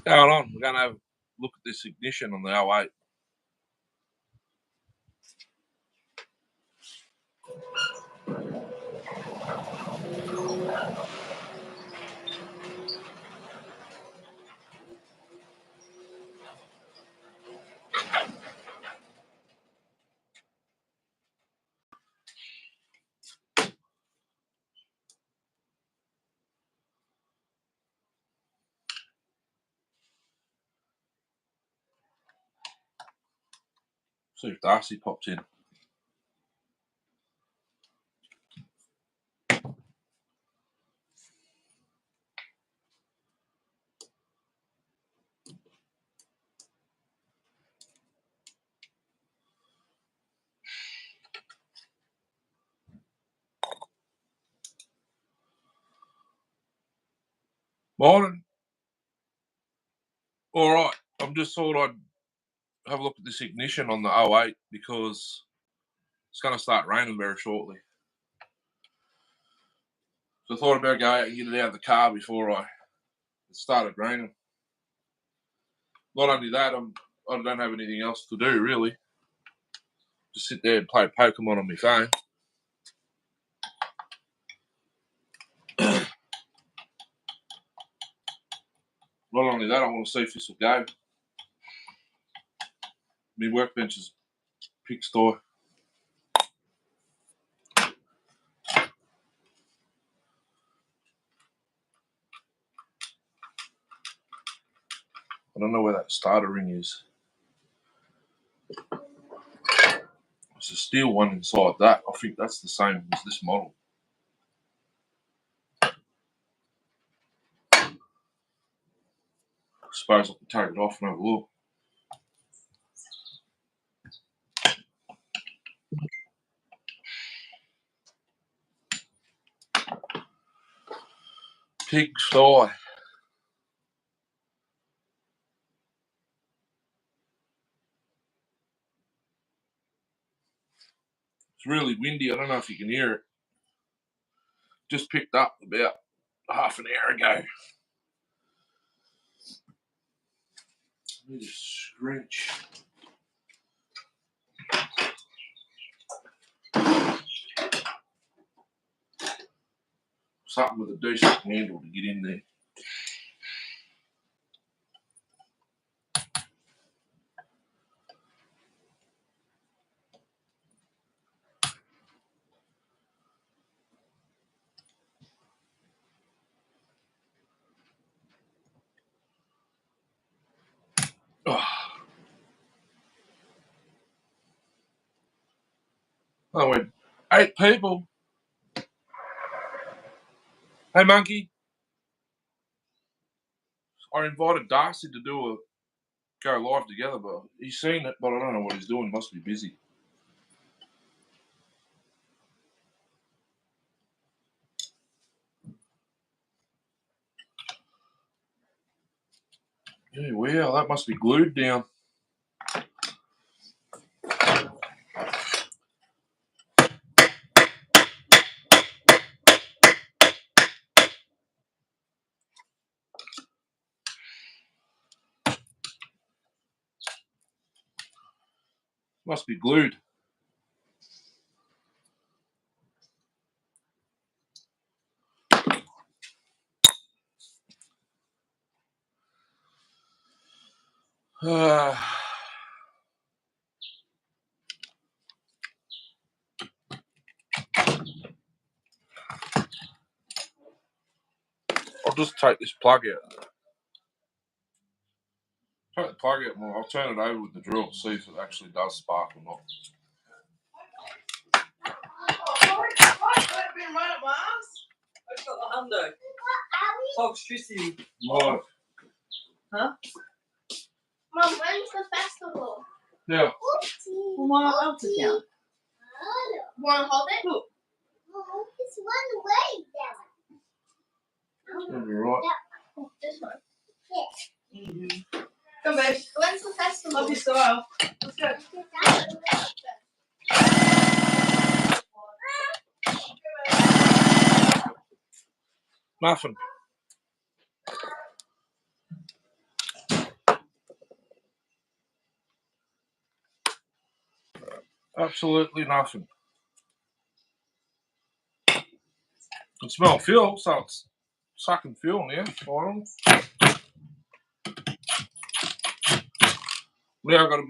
Going on, we're going to have a look at this ignition on the 08. See if Darcy pops in. Morning. All right, I'm just thought I'd have a look at this ignition on the 08 because it's going to start raining very shortly. So I thought I'd better go out and get it out of the car before it started raining. Not only that, I don't have anything else to do really. Just sit there and play Pokemon on my phone. Not only that, I want to see if this will go. My workbench is pigsty. I don't know where that starter ring is. There's a steel one inside that. I think that's the same as this model. I suppose I can take it off and have a look. Pigsty. It's really windy. I don't know if you can hear it. Just picked up about half an hour ago. I need a scrunch. Something with a decent handle to get in there. Oh. I went 8 people. Hey, monkey. I invited Darcy to go live together, but he's seen it, but I don't know what he's doing. He must be busy. Yeah, well, that must be glued down. Must be glued. I'll just take this plug out. Take the plug out more. I'll turn it over with the drill to see if it actually does spark or not. Electricity. Right. Huh? Mum, when's the festival? Yeah. Well, why not else it down? Want to hold it? Look. Oh, it's one way down. It's gonna be right. Oh, this one. Yeah. Mm-hmm. Come, babe. When's the festival? Love your style. Let's go. Nothing. Absolutely nothing. Can smell fuel, so it's sucking fuel now. Finally. Now I've got to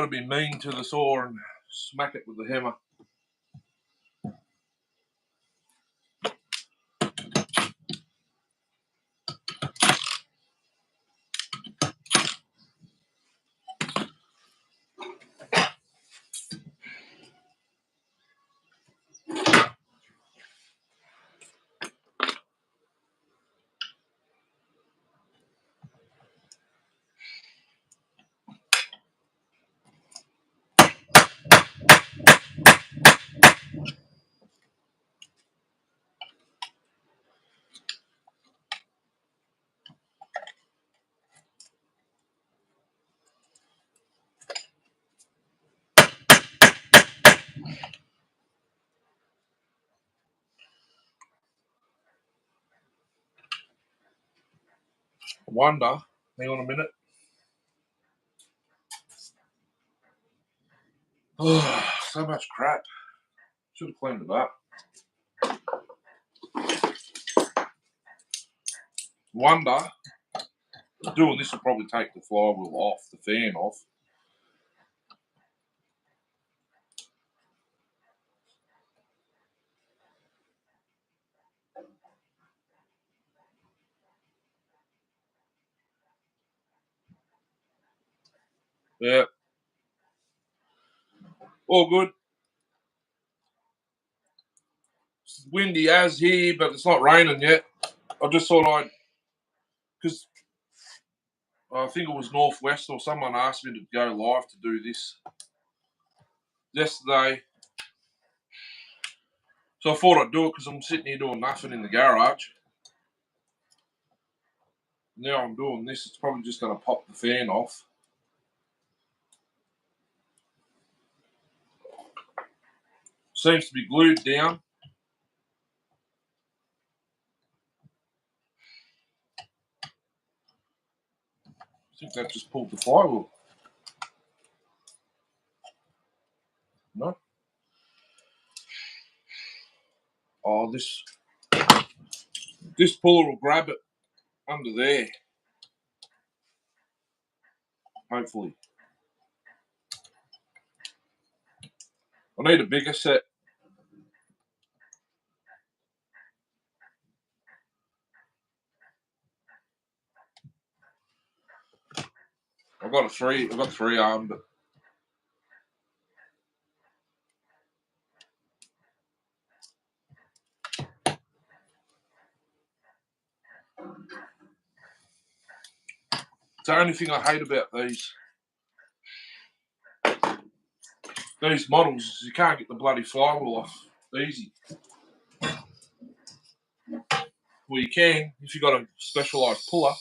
be mean to the saw and smack it with the hammer. I wonder. Hang on a minute. Oh, so much crap. Should have cleaned it up. Wonder. Doing this will probably take the flywheel off, the fan off. Yeah. All good. It's windy as here, but it's not raining yet. I just thought because I think it was Northwest or someone asked me to go live to do this yesterday. So I thought I'd do it because I'm sitting here doing nothing in the garage. Now I'm doing this. It's probably just going to pop the fan off. Seems to be glued down. I think that just pulled the flywheel. No. Oh, this puller will grab it under there. Hopefully. I need a bigger set. I've got three arm, but it's the only thing I hate about these models is you can't get the bloody flywheel off easy. Well, you can if you've got a specialised puller.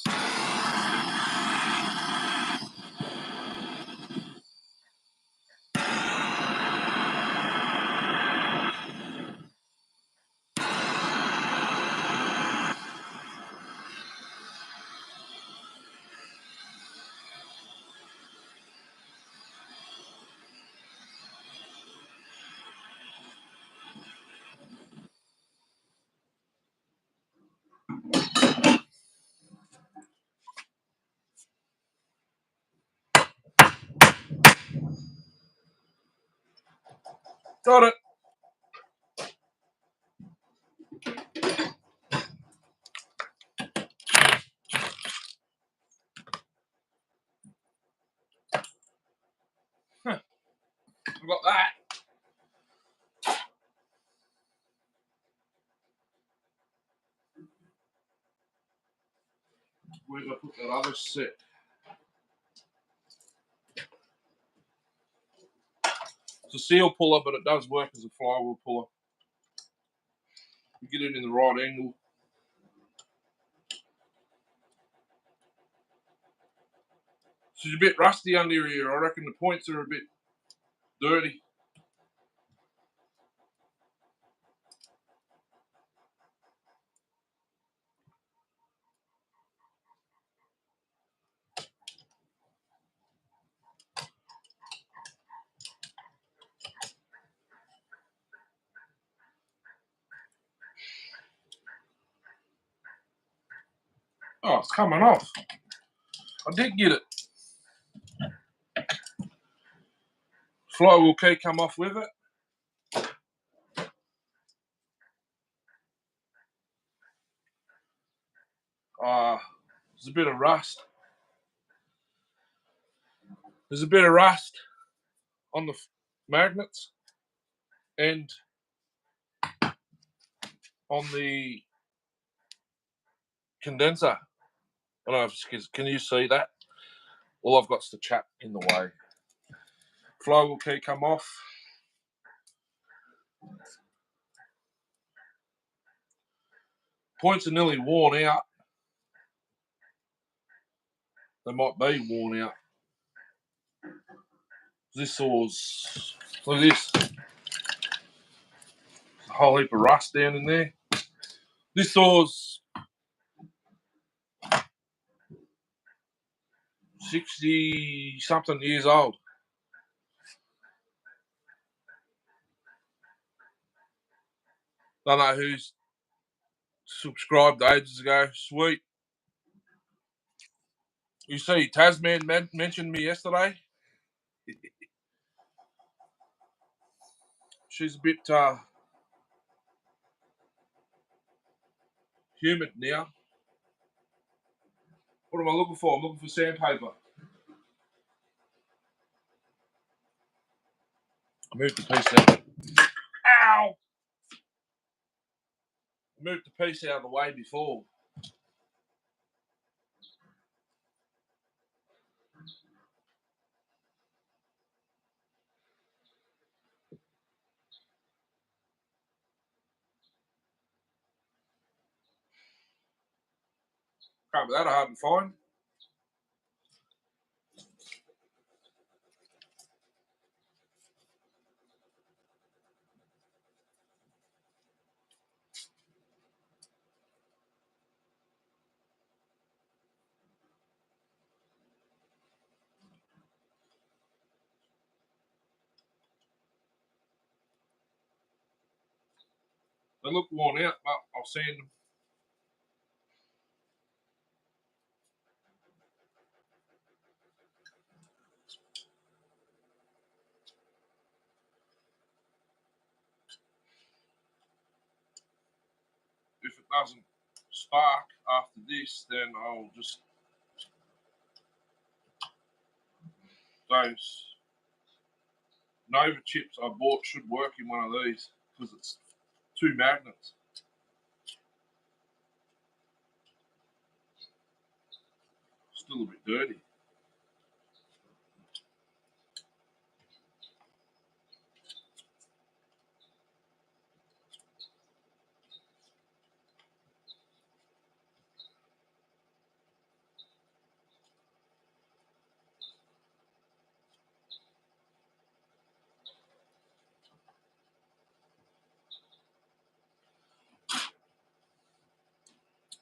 Got it. I've got that. Where did I put that other set? It's a seal puller, but it does work as a flywheel puller. You get it in the right angle. She's a bit rusty under here. I reckon the points are a bit dirty. Oh, it's coming off. I did get it. Flywheel key come off with it. There's a bit of rust. There's a bit of rust on the magnets and on the condenser. I don't know if can you see that? All I've got is the chap in the way. Flywheel key come off. Points are nearly worn out. They might be worn out. This saw's, look at this. There's a whole heap of rust down in there. This saw's 60 something years old. Don't know who's subscribed ages ago. Sweet. You see, Tasman mentioned me yesterday. She's a bit humid now. What am I looking for? I'm looking for sandpaper. I moved the piece out. Ow! I moved the piece out of the way before. Can't be that hard to find. They look worn out, but I'll sand them. If it doesn't spark after this, then I'll just those Nova chips I bought should work in one of these because it's 2 magnets. Still a bit dirty.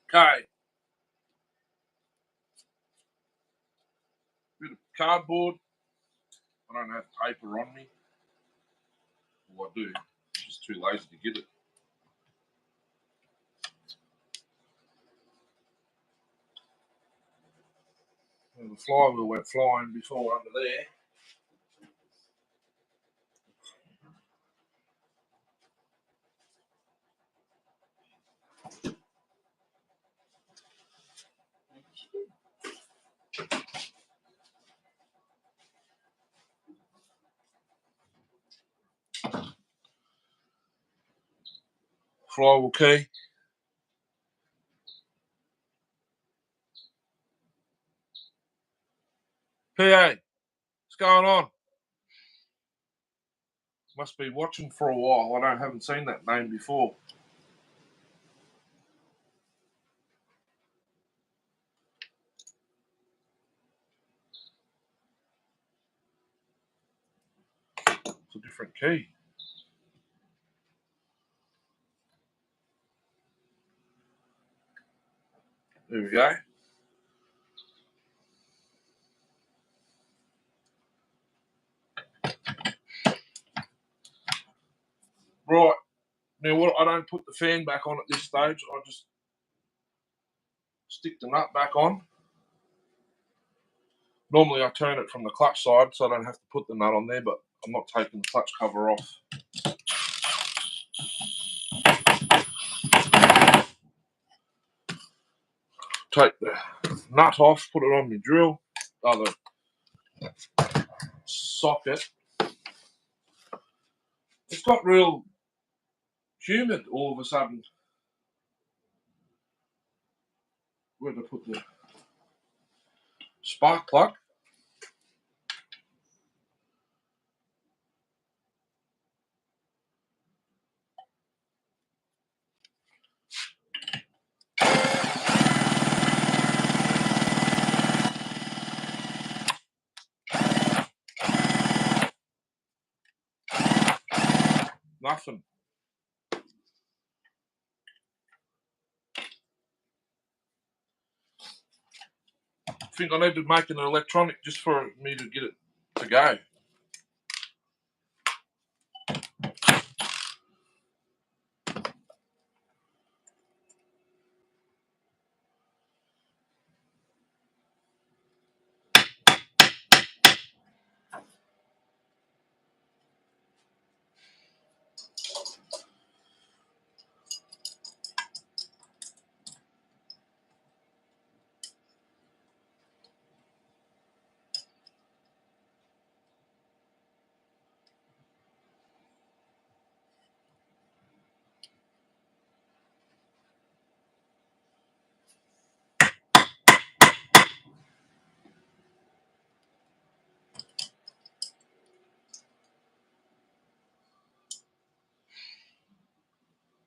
Okay. Bit of cardboard. I don't have paper on me. Well, I do. I'm just too lazy to get it. Well, the flywheel went flying before under there. Flywheel key. PA, what's going on? Must be watching for a while. I haven't seen that name before. It's a different key. There we go. Right. Now, what I don't put the fan back on at this stage. I just stick the nut back on. Normally I turn it from the clutch side so I don't have to put the nut on there, but I'm not taking the clutch cover off. Take the nut off, put it on my drill, the socket. It's got real humid all of a sudden. Where did I put the spark plug? Nothing. I think I need to make an electronic just for me to get it to go.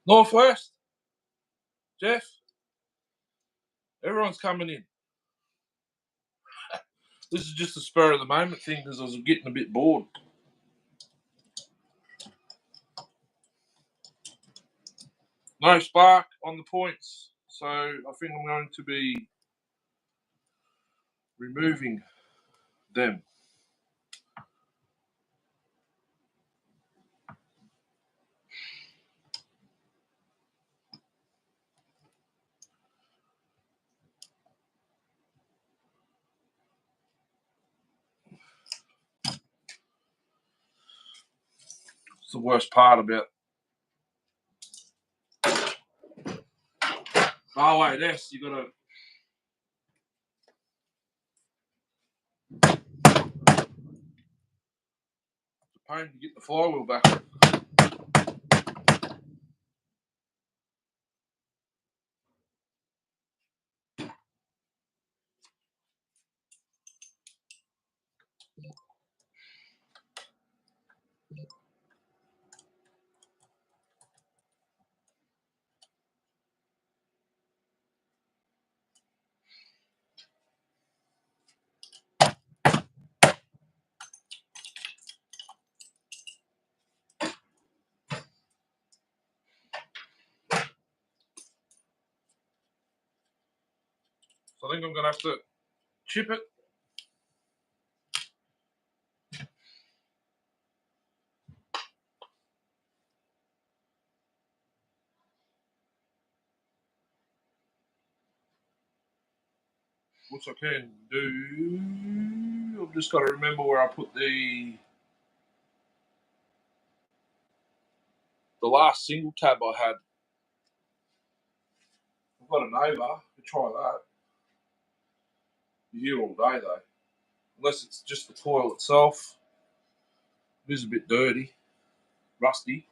Northwest, Jeff, everyone's coming in. This is just a spur of the moment thing because I was getting a bit bored. No spark on the points, so I think I'm going to be removing them. It's the worst part about. Oh wait, yes, you gotta. It's a pain to get the flywheel back. So I think I'm gonna have to chip it. What I can do, I've just got to remember where I put the last single tab I had. I've got a Nova. We try that. You're here all day though, unless it's just the coil itself. It is a bit dirty, rusty.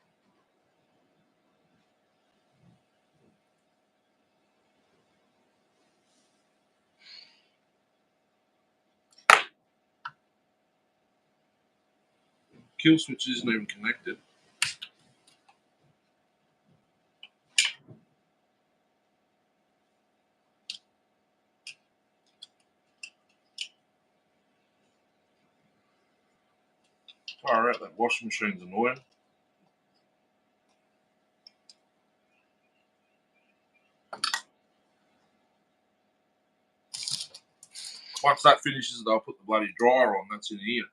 Kill switch isn't even connected. Far out, that washing machine's annoying. Once that finishes, they'll put the bloody dryer on. That's in here.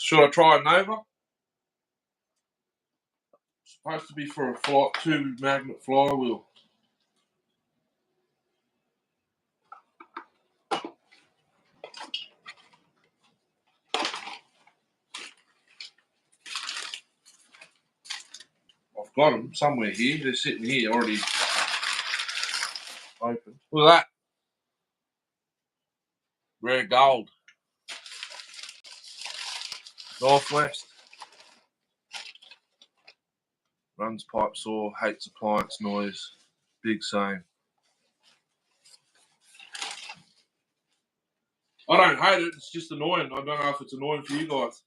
Should I try a Nova? Supposed to be for a 2 magnet flywheel. I've got them somewhere here. They're sitting here already open. Look at that. Rare gold. Northwest. Runs pipe saw, hates appliance noise. Big same. I don't hate it, it's just annoying. I don't know if it's annoying for you guys.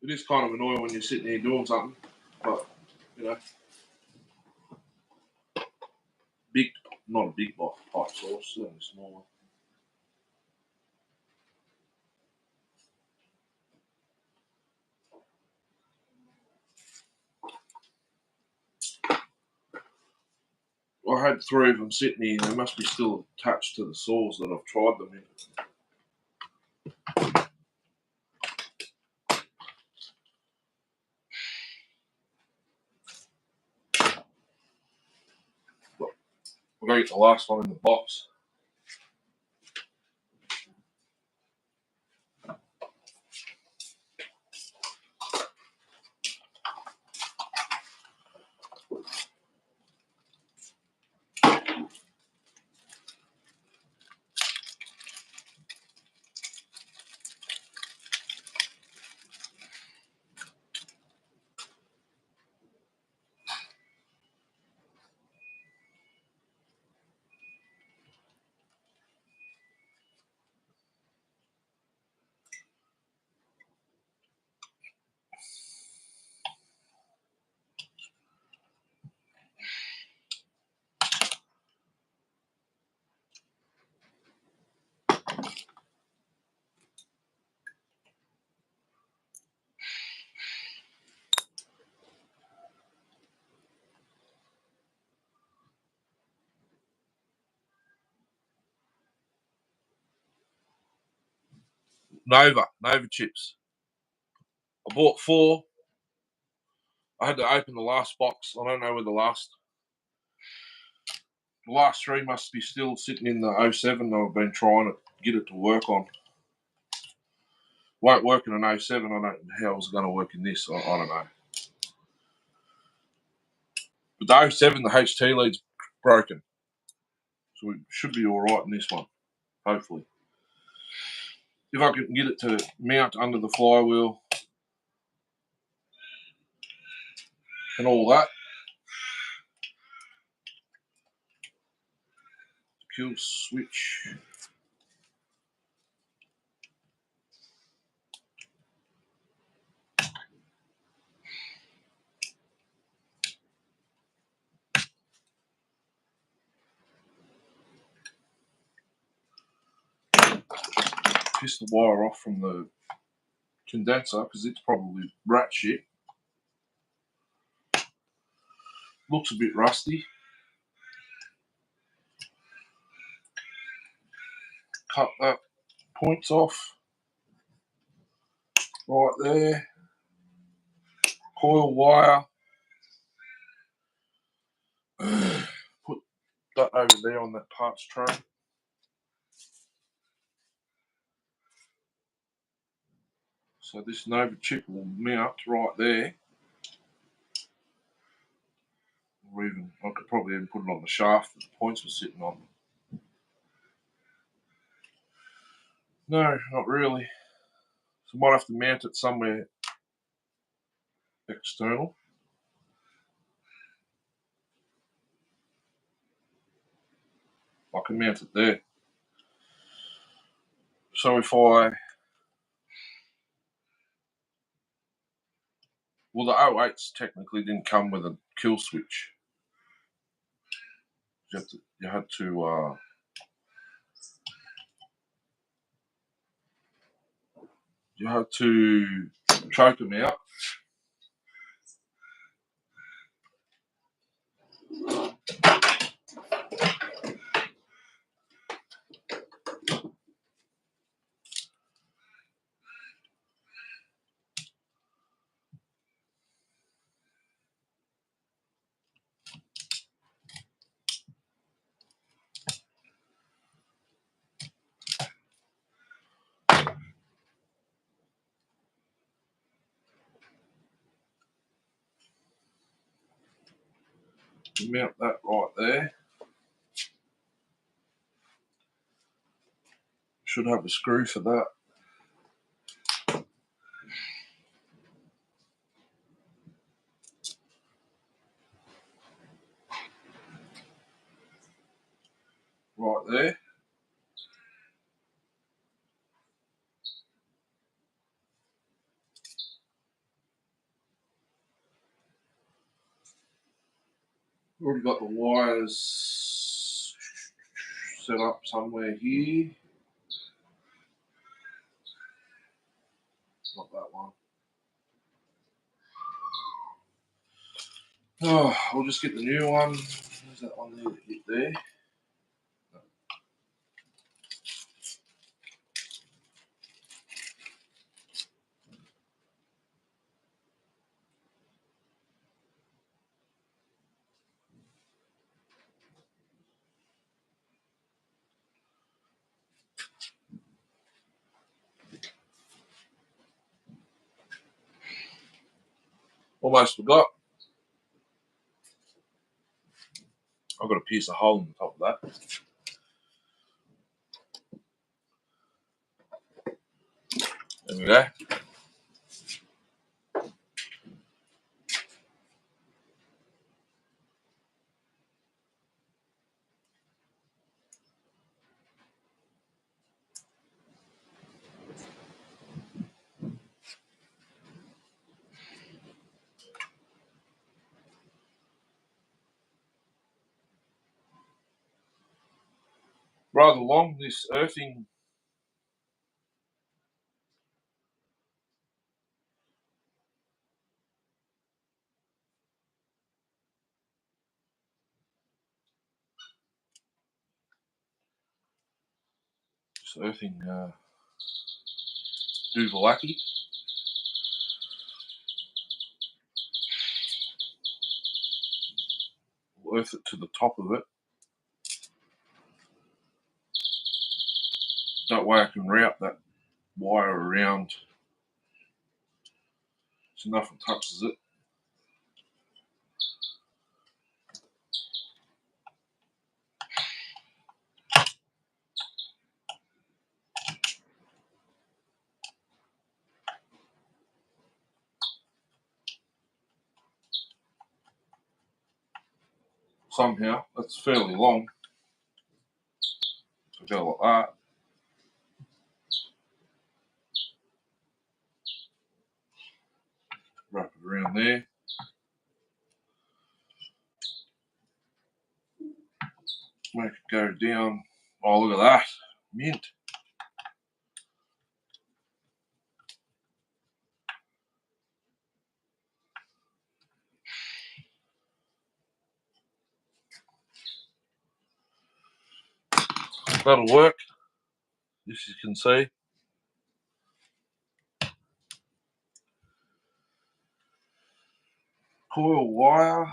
It is kind of annoying when you're sitting here doing something, but, you know. Big, not a big pipe saw, certainly a small one. I had 3 of them sitting here. They must be still attached to the saws that I've tried them in. We're going to get the last one in the box. Nova chips. I bought 4. I had to open the last box. I don't know where the last 3 must be still sitting in the 07 that I've been trying to get it to work on. Won't work in an 07. I don't know how it's going to work in this. I don't know. But the 07, the HT lead's broken. So we should be all right in this one, hopefully. If I can get it to mount under the flywheel and all that. Kill switch. Piss the wire off from the condenser because it's probably rat shit. Looks a bit rusty. Cut that points off right there. Coil wire. Put that over there on that parts tray. So this Nova chip will mount right there. Or even, I could probably even put it on the shaft that the points were sitting on. No, not really. So I might have to mount it somewhere external. I can mount it there. So if I... Well, the 08s technically didn't come with a kill switch. You had to choke them out. Mount that right there. Should have a screw for that. Right there. Already got the wires set up somewhere here. Not that one. Oh, we'll just get the new one. There's that one there that hit there. Almost forgot. I've got to pierce a hole in the top of that. There we go. Rather long, this earthing. This earthing Duvalaki. We'll earth it to the top of it. That way I can route that wire around so nothing touches it. Somehow, that's fairly long. So go like that. Wrap it around there. Make it go down. Oh, look at that. Mint. That'll work, as you can see. Coil wire.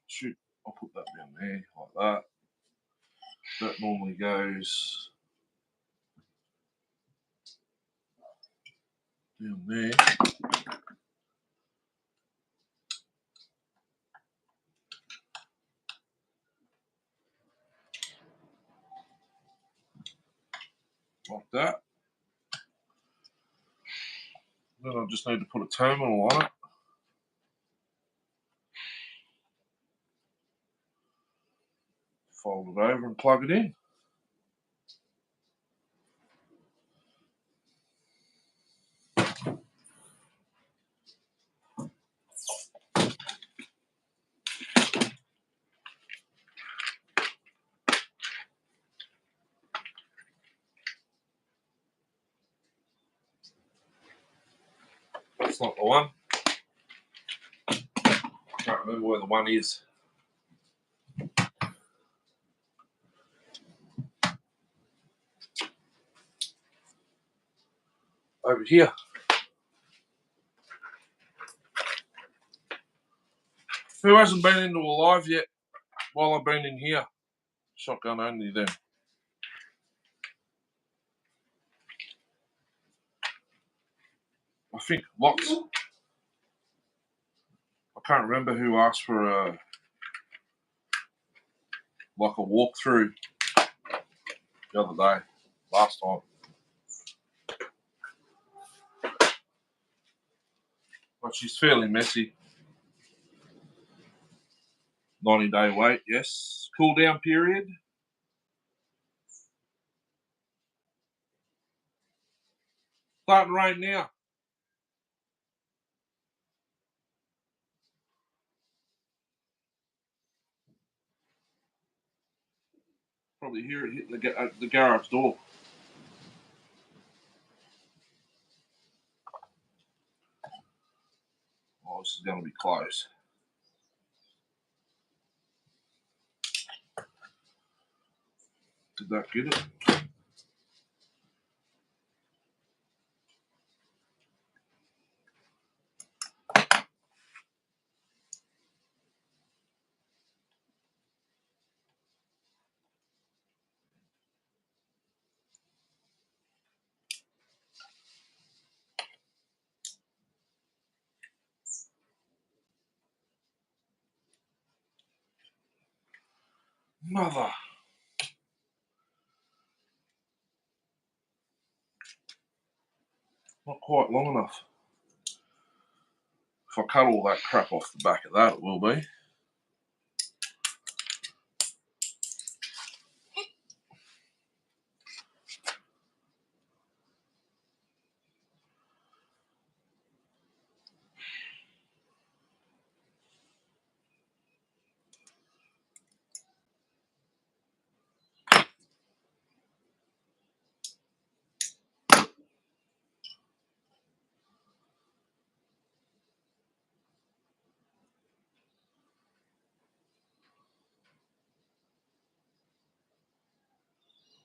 Shoot, I'll put that down there like that. That normally goes down there. Like that. Then I just need to put a terminal on it. Fold it over and plug it in. That's not the one. I can't remember where the one is. Over here. Who hasn't been into a live yet while I've been in here? Shotgun only then. I think lots. I can't remember who asked for a like a walkthrough the other day, last time. But she's fairly messy. 90-day wait, yes. Cool down period. Starting to rain now. Probably hear it hitting the garage door. Oh, this is going to be close. Did that get it? Mother. Not quite long enough. If I cut all that crap off the back of that, it will be.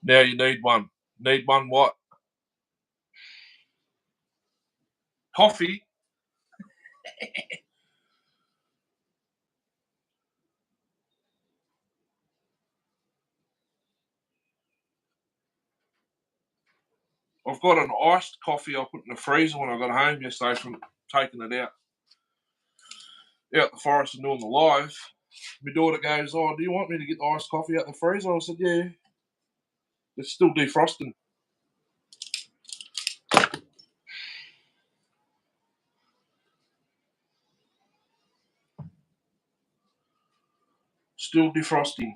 Now you need one. Need one what? Coffee? I've got an iced coffee I put in the freezer when I got home yesterday from taking it out the forest and doing the live. My daughter goes, "Oh, do you want me to get the iced coffee out the freezer?" I said, "Yeah." It's still defrosting. Still defrosting.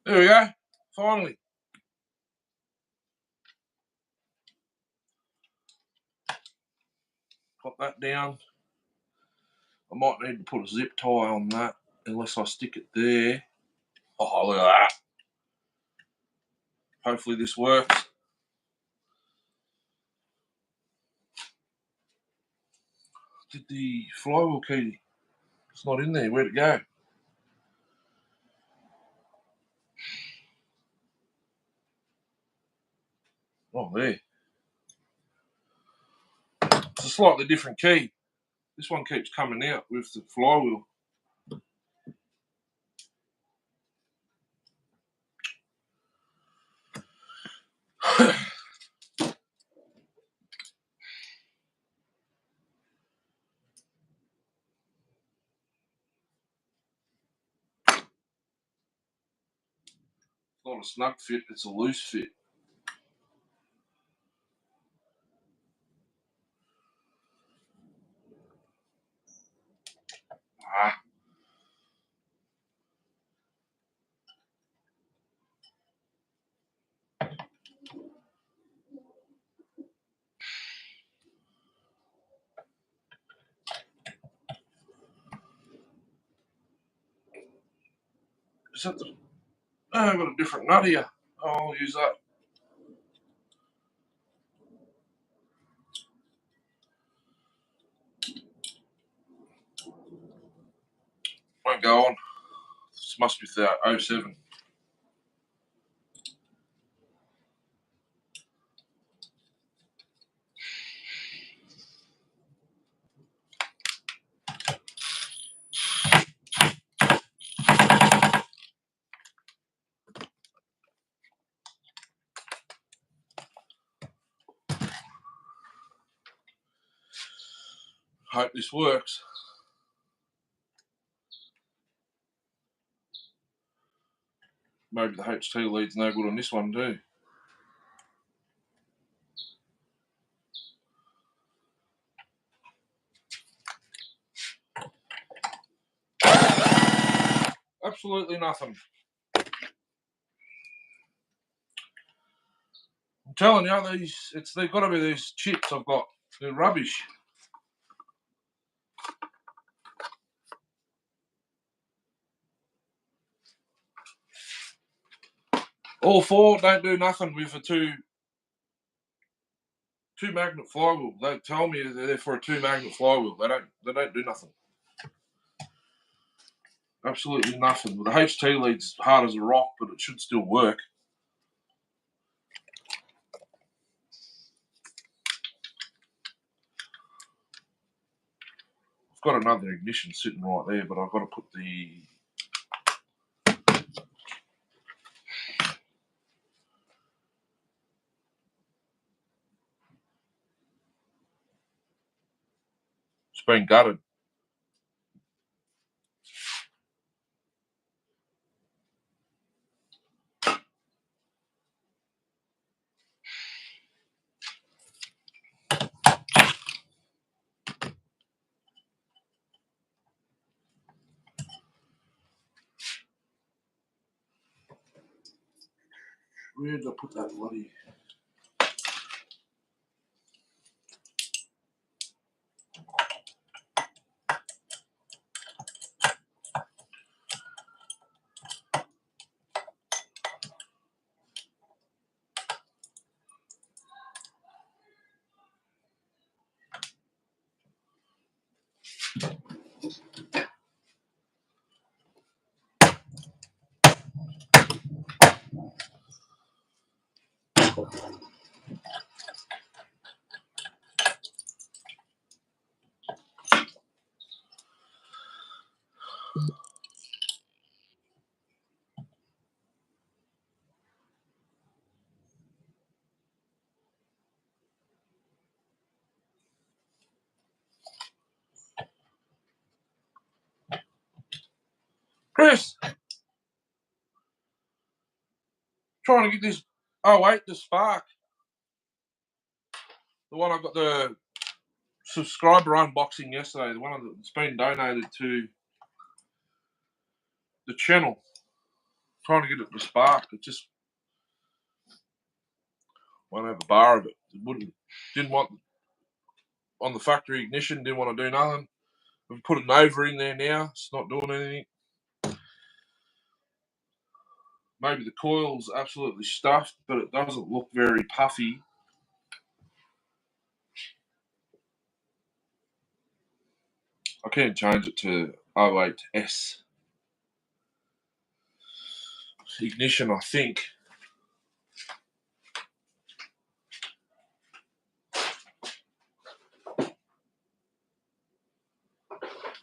There we go. Finally. Got that down. I might need to put a zip tie on that unless I stick it there. Oh, look at that. Hopefully this works. Did the flywheel key? It's not in there. Where'd it go? Oh, there. It's a slightly different key. This one keeps coming out with the flywheel. It's not a snug fit, it's a loose fit. Ah. Is that the... Oh, I've got a different nut here. Oh, I'll use that. Won't go on. This must be the 07. Hope this works. Maybe the HT lead's no good on this one too. Absolutely nothing. I'm telling you, they've got to be these chips I've got. They're rubbish. All four don't do nothing with a two magnet flywheel. They tell me they're for a 2 magnet flywheel. They don't do nothing. Absolutely nothing. The HT lead's hard as a rock, but it should still work. I've got another ignition sitting right there, but I've got to put the it's been gutted. Where did I put that bloody? Chris, trying to get this. Oh wait, the Spark, the one I got the subscriber unboxing yesterday. The one that's been donated to the channel. Trying to get it to Spark. It just won't have a bar of it. It didn't want on the factory ignition. Didn't want to do nothing. We've put a Nova in there now. It's not doing anything. Maybe the coil's absolutely stuffed, but it doesn't look very puffy. I can change it to 08S ignition, I think.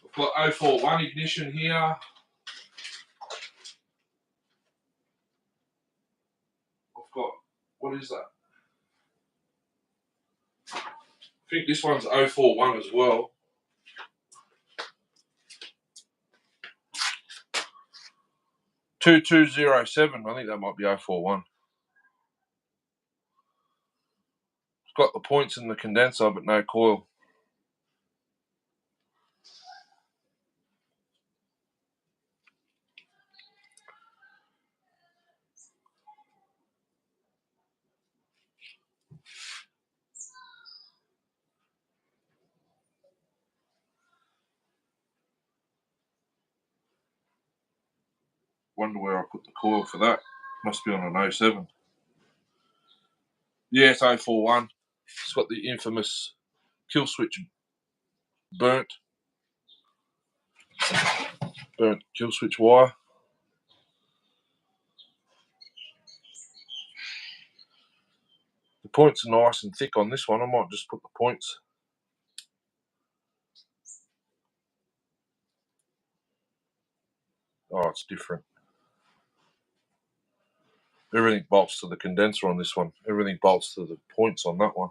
I've got 041 ignition here. I've got, what is that? I think this one's 041 as well. $2207. I think that might be 041. It's got the points in the condenser, but no coil. Wonder where I put the coil for that. Must be on an 07. Yeah, it's 041. It's got the infamous kill switch burnt kill switch wire. The points are nice and thick on this one. I might just put the points. Oh, it's different. Everything bolts to the condenser on this one. Everything bolts to the points on that one.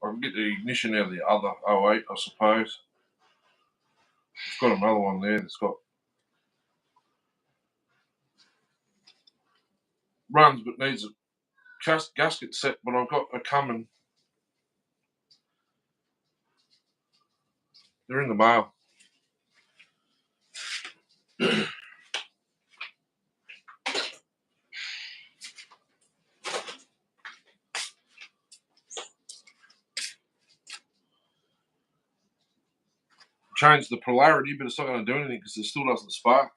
I I'll get the ignition out of the other 08, I suppose. It's got another one there that's got runs but needs a gasket set, but I've got a coming. They're in the mail. Change the polarity, but it's not going to do anything because it still doesn't spark.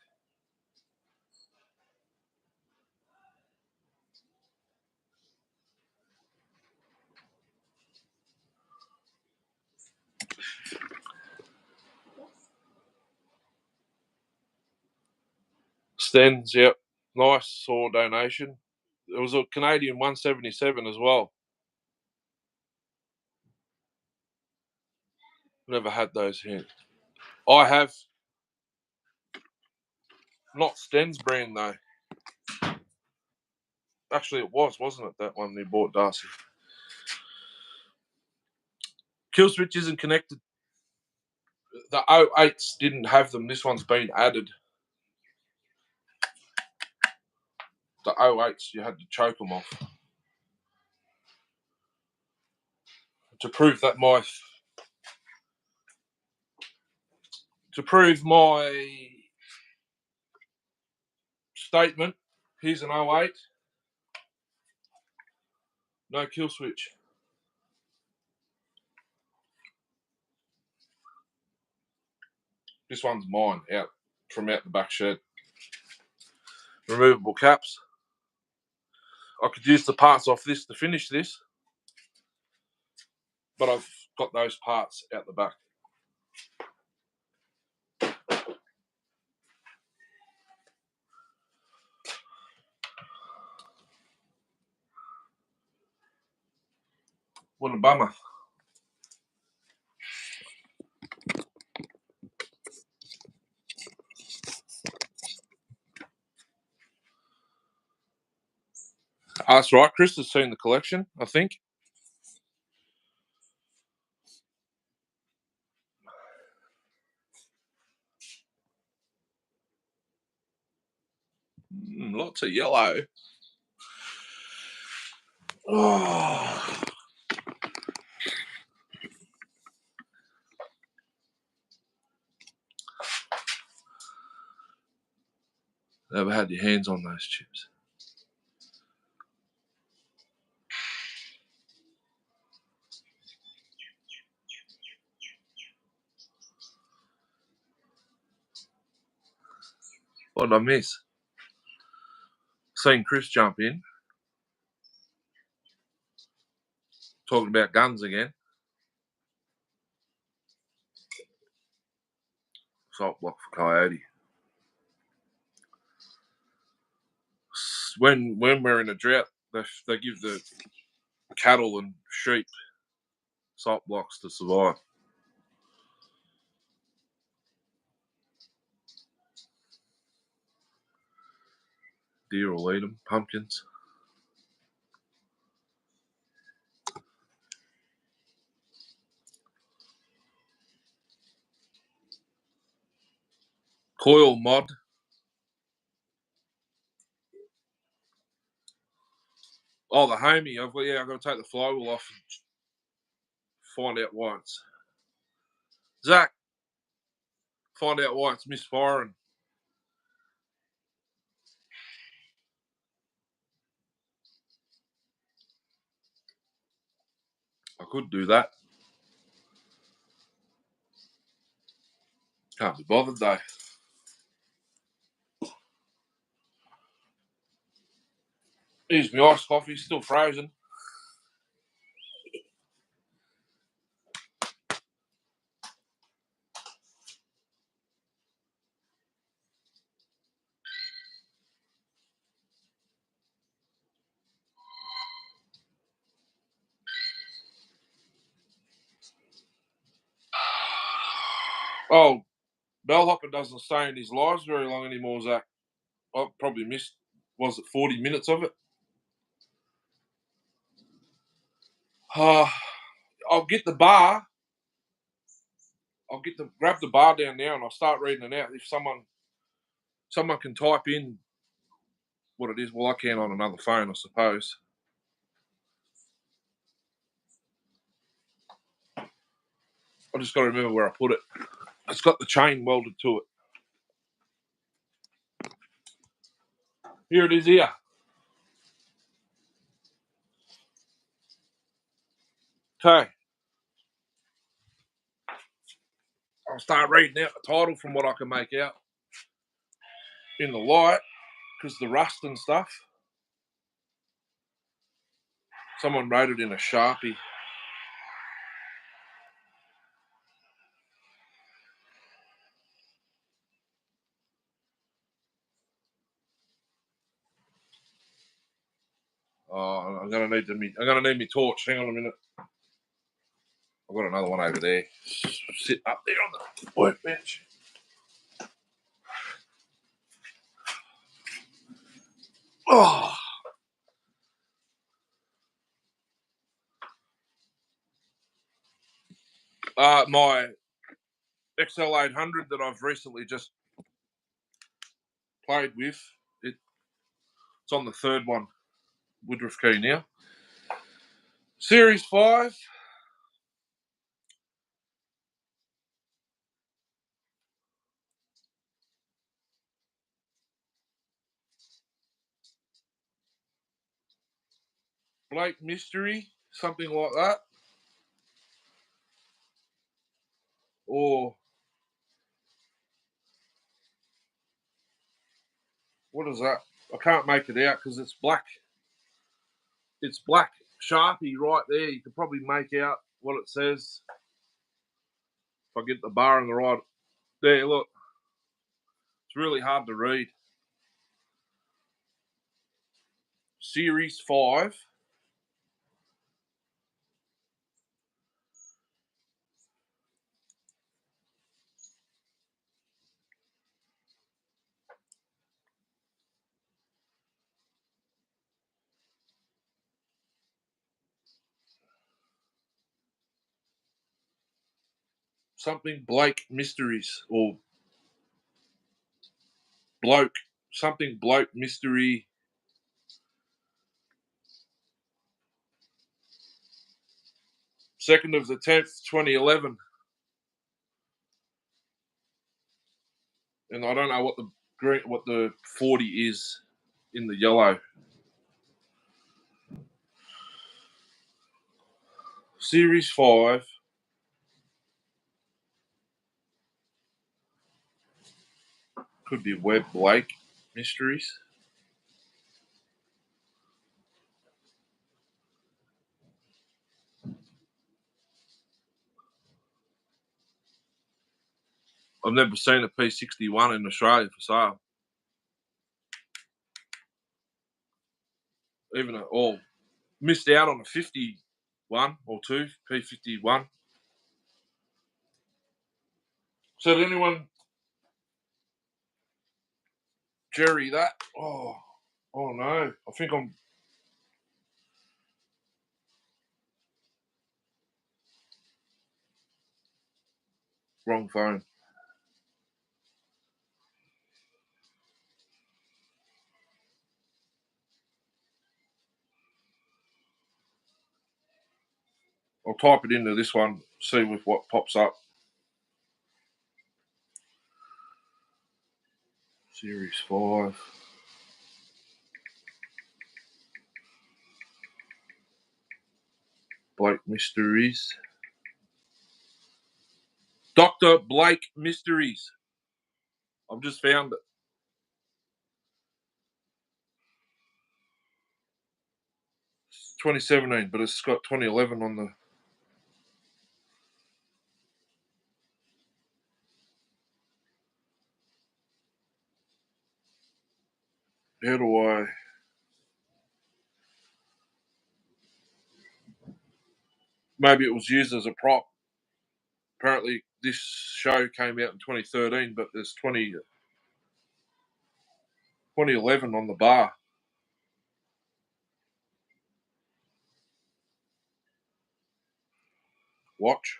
Stens, yep. Nice saw donation. It was a Canadian 177 as well. Never had those here. I have. Not Stens brand though. Actually, it wasn't it? That one they bought, Darcy. Kill switch isn't connected. The 08s didn't have them. This one's been added. The 08s, you had to choke them off. To prove my statement, here's an 08. No kill switch. This one's mine, out the back shed. Removable caps. I could use the parts off this to finish this, but I've got those parts out the back. What a bummer. That's right. Chris has seen the collection, I think. Lots of yellow. Oh. Never had your hands on those chips. What did I miss? Seen Chris jump in. Talking about guns again. Salt block for coyote. When we're in a drought, they give the cattle and sheep salt blocks to survive. Deer will eat them. Pumpkins. Coil mod. Oh, the homie. I've got to take the flywheel off and find out why it's. Zach, find out why it's misfiring. I could do that. Can't be bothered though. Here's my iced coffee, still frozen. Oh, Bellhopper doesn't stay in his lives very long anymore, Zach. I probably missed, was it 40 minutes of it? I'll get the bar. Grab the bar down now, and I'll start reading it out. If someone can type in what it is, well, I can on another phone, I suppose. I just got to remember where I put it. It's got the chain welded to it. Here it is here. Okay. I'll start reading out the title from what I can make out in the light, because the rust and stuff. Someone wrote it in a Sharpie. Oh, I'm gonna need my torch. Hang on a minute. I've got another one over there. Sit up there on the workbench. Oh. My XL800 that I've recently just played with. It's on the third one. Woodruff key now. Series 5. Blake Mystery, something like that. Or what is that? I can't make it out because it's black. It's black Sharpie right there. You can probably make out what it says. If I get the bar in the right... There, look. It's really hard to read. Series 5. Something Blake Mysteries, or Bloke. Something Bloke Mystery. 2nd of the 10th, 2011. And I don't know what the 40 is in the yellow. Series 5. Could be Webb Blake Mysteries. I've never seen a P61 in Australia for sale. Missed out on a 51 or 2 P51. So did anyone Jerry that? Oh no. I think I'm wrong phone. I'll type it into this one, see with what pops up. Series 5. Blake Mysteries. Dr. Blake Mysteries. I've just found it. It's 2017, but it's got 2011 on the... How do I... Maybe it was used as a prop. Apparently, this show came out in 2013, but there's 2011 on the bar. watch.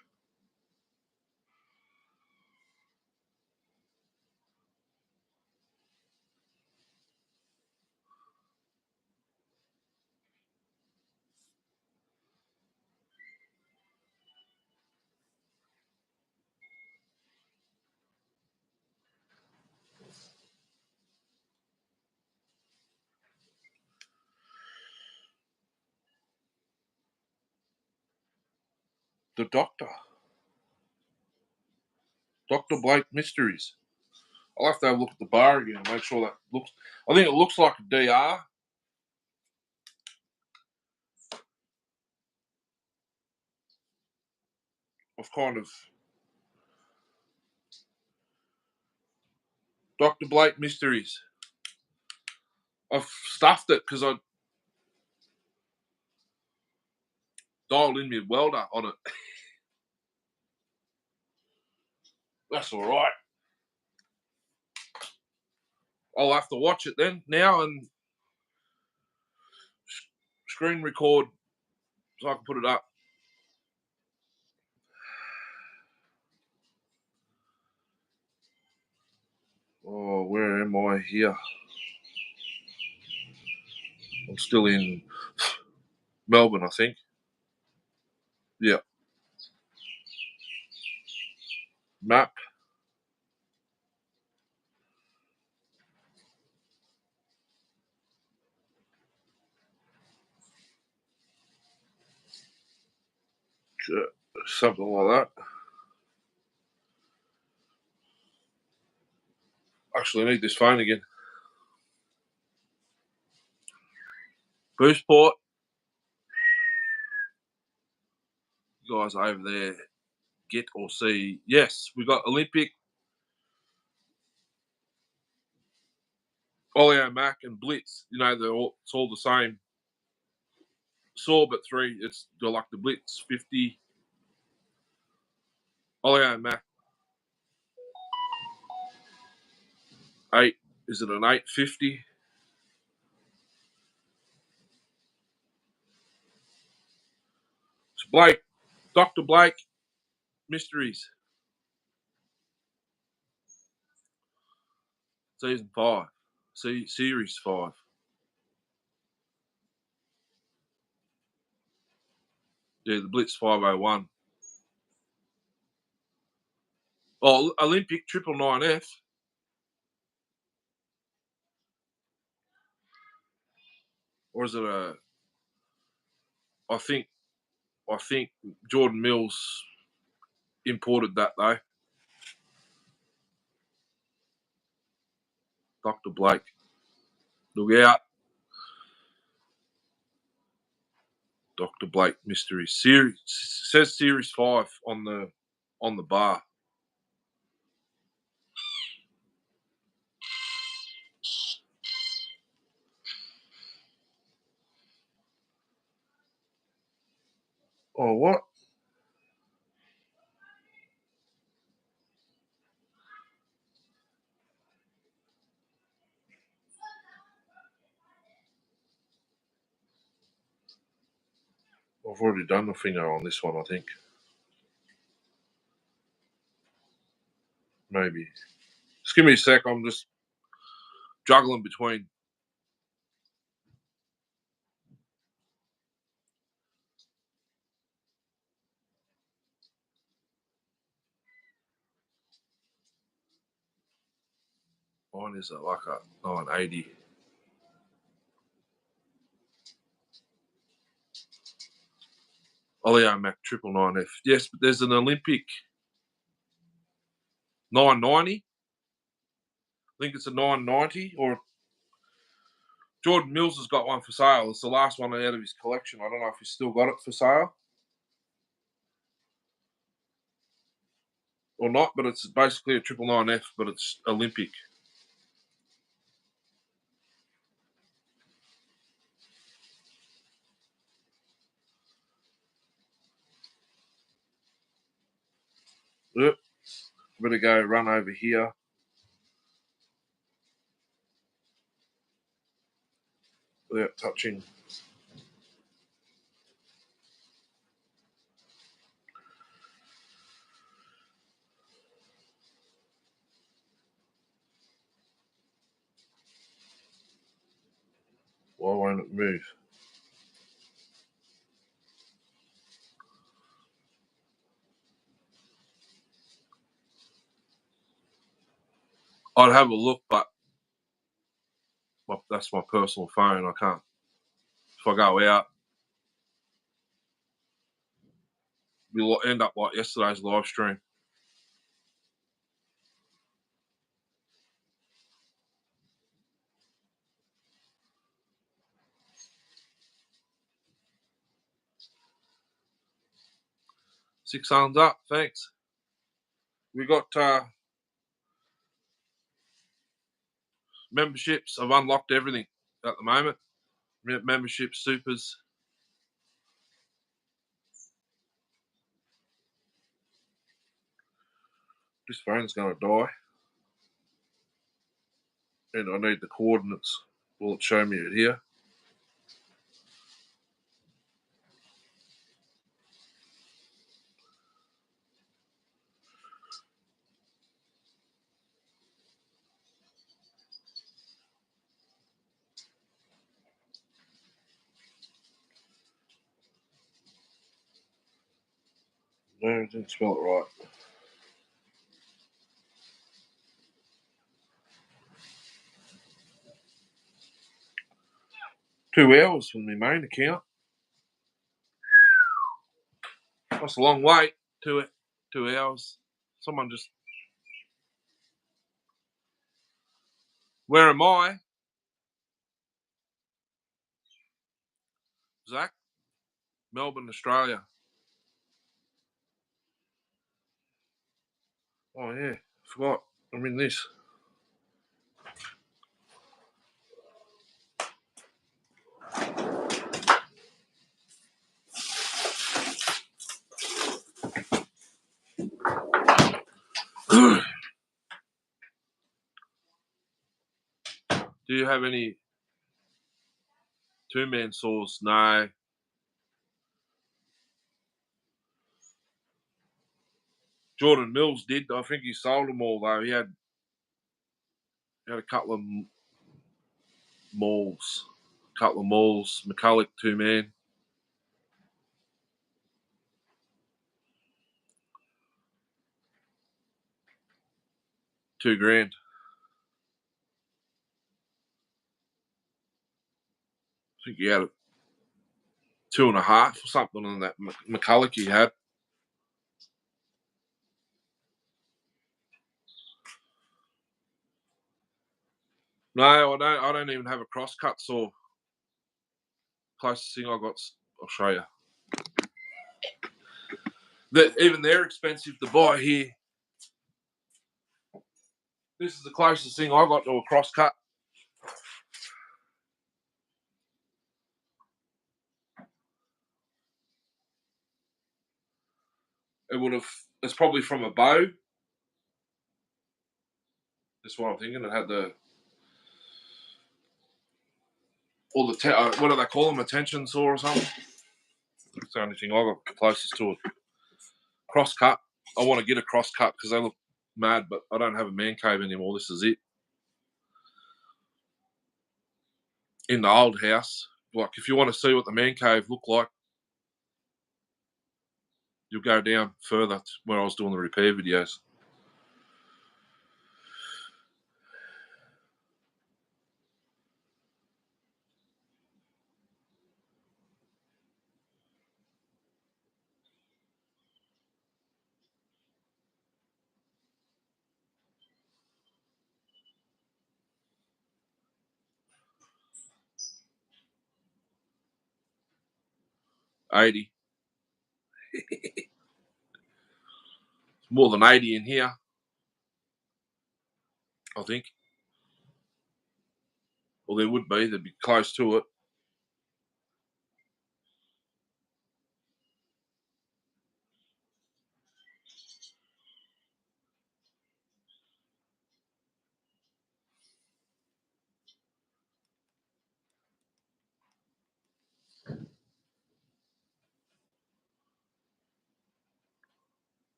The Doctor. Dr. Blake Mysteries. I'll have to have a look at the bar again and make sure that looks. I think it looks like a DR. I've kind of. Dr. Blake Mysteries. I've stuffed it because I dialed in my welder on it. That's all right. I'll have to watch it then now and screen record so I can put it up. Oh, where am I here? I'm still in Melbourne, I think. Yeah. Map. Something like that. Actually, I need this phone again. Boostport. You guys over there get or see. Yes, we got Olympic, Olio Mac, and Blitz. You know, it's all the same. Sorbet 3, they're like the Blitz 50. Olio Mac 8. Is it an 850? So Blake, Dr. Blake Mysteries, season 5, series 5. Yeah, the Blitz 501. Oh, Olympic 999F. Or is it a? I think Jordan Mills imported that though. Dr. Blake. Look out. Dr. Blake Mystery Series says Series 5 on the bar. Oh, what? I've already done the finger on this one, I think. Maybe. Just give me a sec. I'm just juggling between. Mine is like a 980. Olio Mac 999F. Yes, but there's an Olympic 990. I think it's a 990 or Jordan Mills has got one for sale. It's the last one out of his collection. I don't know if he's still got it for sale or not, but it's basically a 999F, but it's Olympic. Yep. Better go run over here. Without touching. Why won't it move? I'd have a look, but that's my personal phone. I can't. If I go out, we'll end up like yesterday's live stream. Six thumbs up, thanks. We got memberships. I've unlocked everything at the moment. Memberships, supers. This phone's going to die. And I need the coordinates. Will it show me it here? No, I didn't spell it right. $2 from my main account. That's a long wait. 2 hours. Someone just. Where am I? Zach? Melbourne, Australia. Oh, yeah. Forgot. I'm in this. Do you have any two-man saws? No. Jordan Mills did. I think he sold them all, though. He had a couple of mauls. McCulloch two-man. $2,000. I think he had 2.5 or something on that McCulloch he had. No, I don't even have a crosscut saw. Closest thing I got, I'll show you. Even they're expensive to buy here. This is the closest thing I got to a crosscut. It's probably from a bow. That's what I'm thinking. It had what do they call them? A tension saw or something? That's the only thing I got closest to it. Crosscut. I want to get a crosscut because they look mad, but I don't have a man cave anymore. This is it. In the old house, like if you want to see what the man cave looked like, you'll go down further to where I was doing the repair videos. $80. More than 80 in here, I think. Well, there would be. They'd be close to it.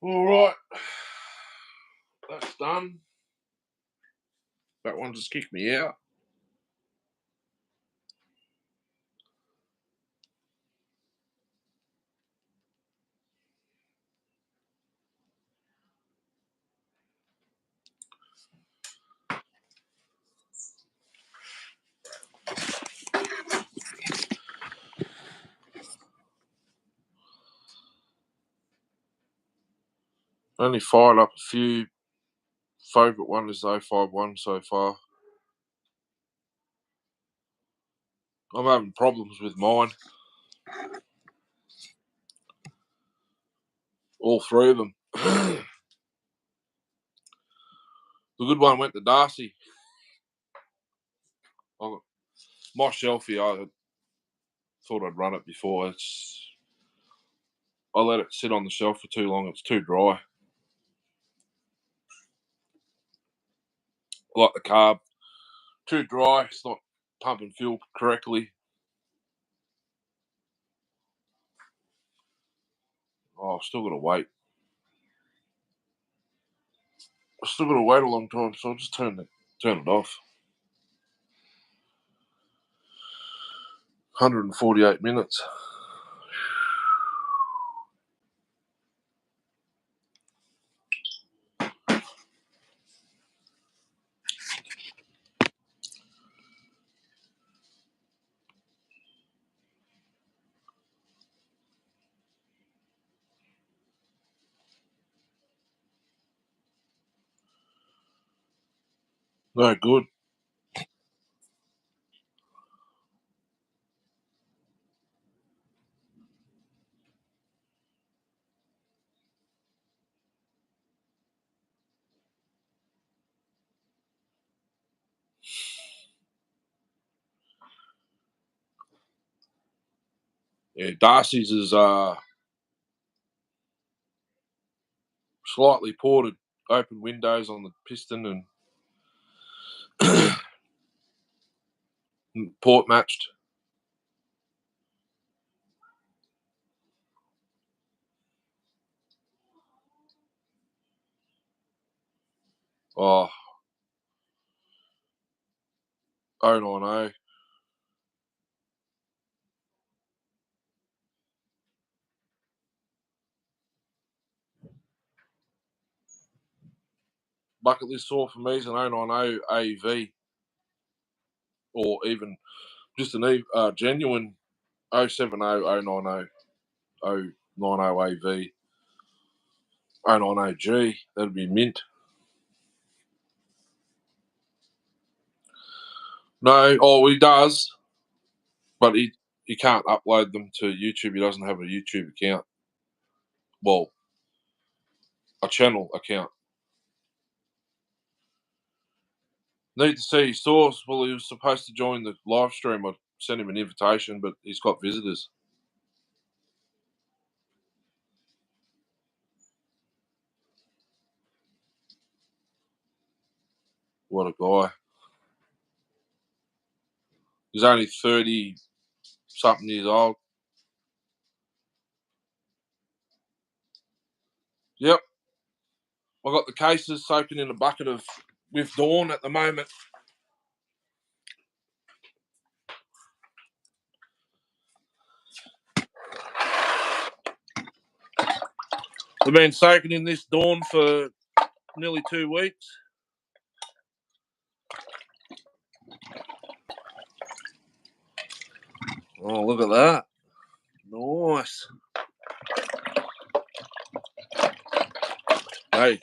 All right. That's done. That one just kicked me out. Only fired up a few. Favourite one is 051 so far. I'm having problems with mine. All three of them. The good one went to Darcy. My shelfie, I thought I'd run it before. I let it sit on the shelf for too long. It's too dry. Like the carb. Too dry. It's not pumping fuel correctly. Oh, I've still got to wait. I've still got to wait a long time, so I'll just turn it off. 148 minutes. No good. Yeah, Darcy's is slightly ported, open windows on the piston and port matched. Oh, 090. Bucket list saw for me is an 090 AV, or even just an genuine 070 090 090 AV 090G. That'd be mint. No, oh, he does, but he can't upload them to YouTube. He doesn't have a YouTube account. Well, a channel account. Need to see his source. Well, he was supposed to join the live stream. I sent him an invitation, but he's got visitors. What a guy. He's only 30-something years old. Yep. I got the cases soaking in a bucket with Dawn at the moment. We've been soaking in this Dawn for nearly 2 weeks. Oh, look at that. Nice. Hey,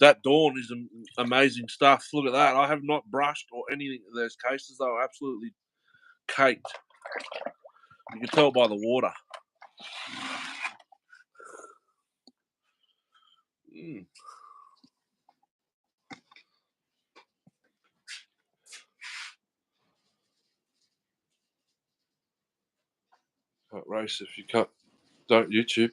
that Dawn is amazing stuff. Look at that. I have not brushed or anything of those cases. They were absolutely caked. You can tell by the water. Can't race if you can't. Don't YouTube.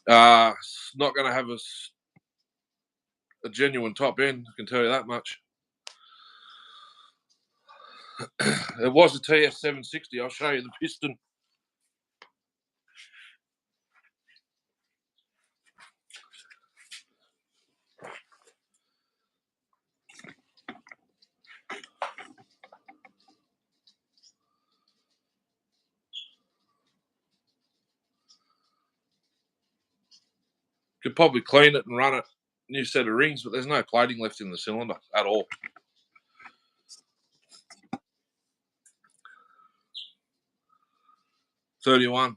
It's not going to have a genuine top end. I can tell you that much. It was a TS760. I'll show you the piston. Could probably clean it and run it new set of rings, but there's no plating left in the cylinder at all. $31.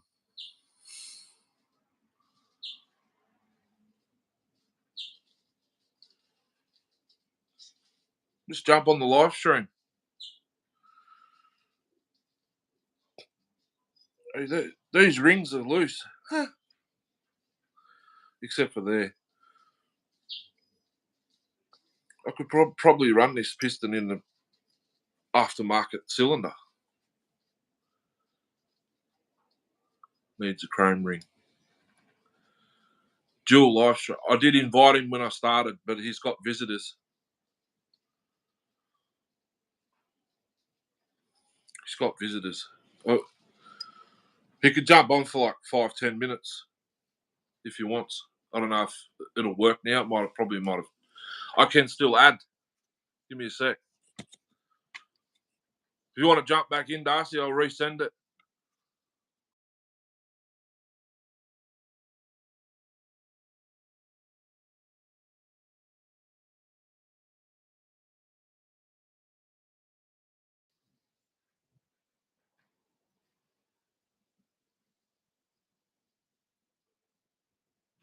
Just jump on the live stream. Hey, these rings are loose. Except for there. I could probably run this piston in the aftermarket cylinder. Needs a chrome ring. Dual live stream. I did invite him when I started, but he's got visitors. He's got visitors. Oh, he could jump on for like 5-10 minutes if he wants. I don't know if it'll work now. It probably might have. I can still add. Give me a sec. If you want to jump back in, Darcy, I'll resend it.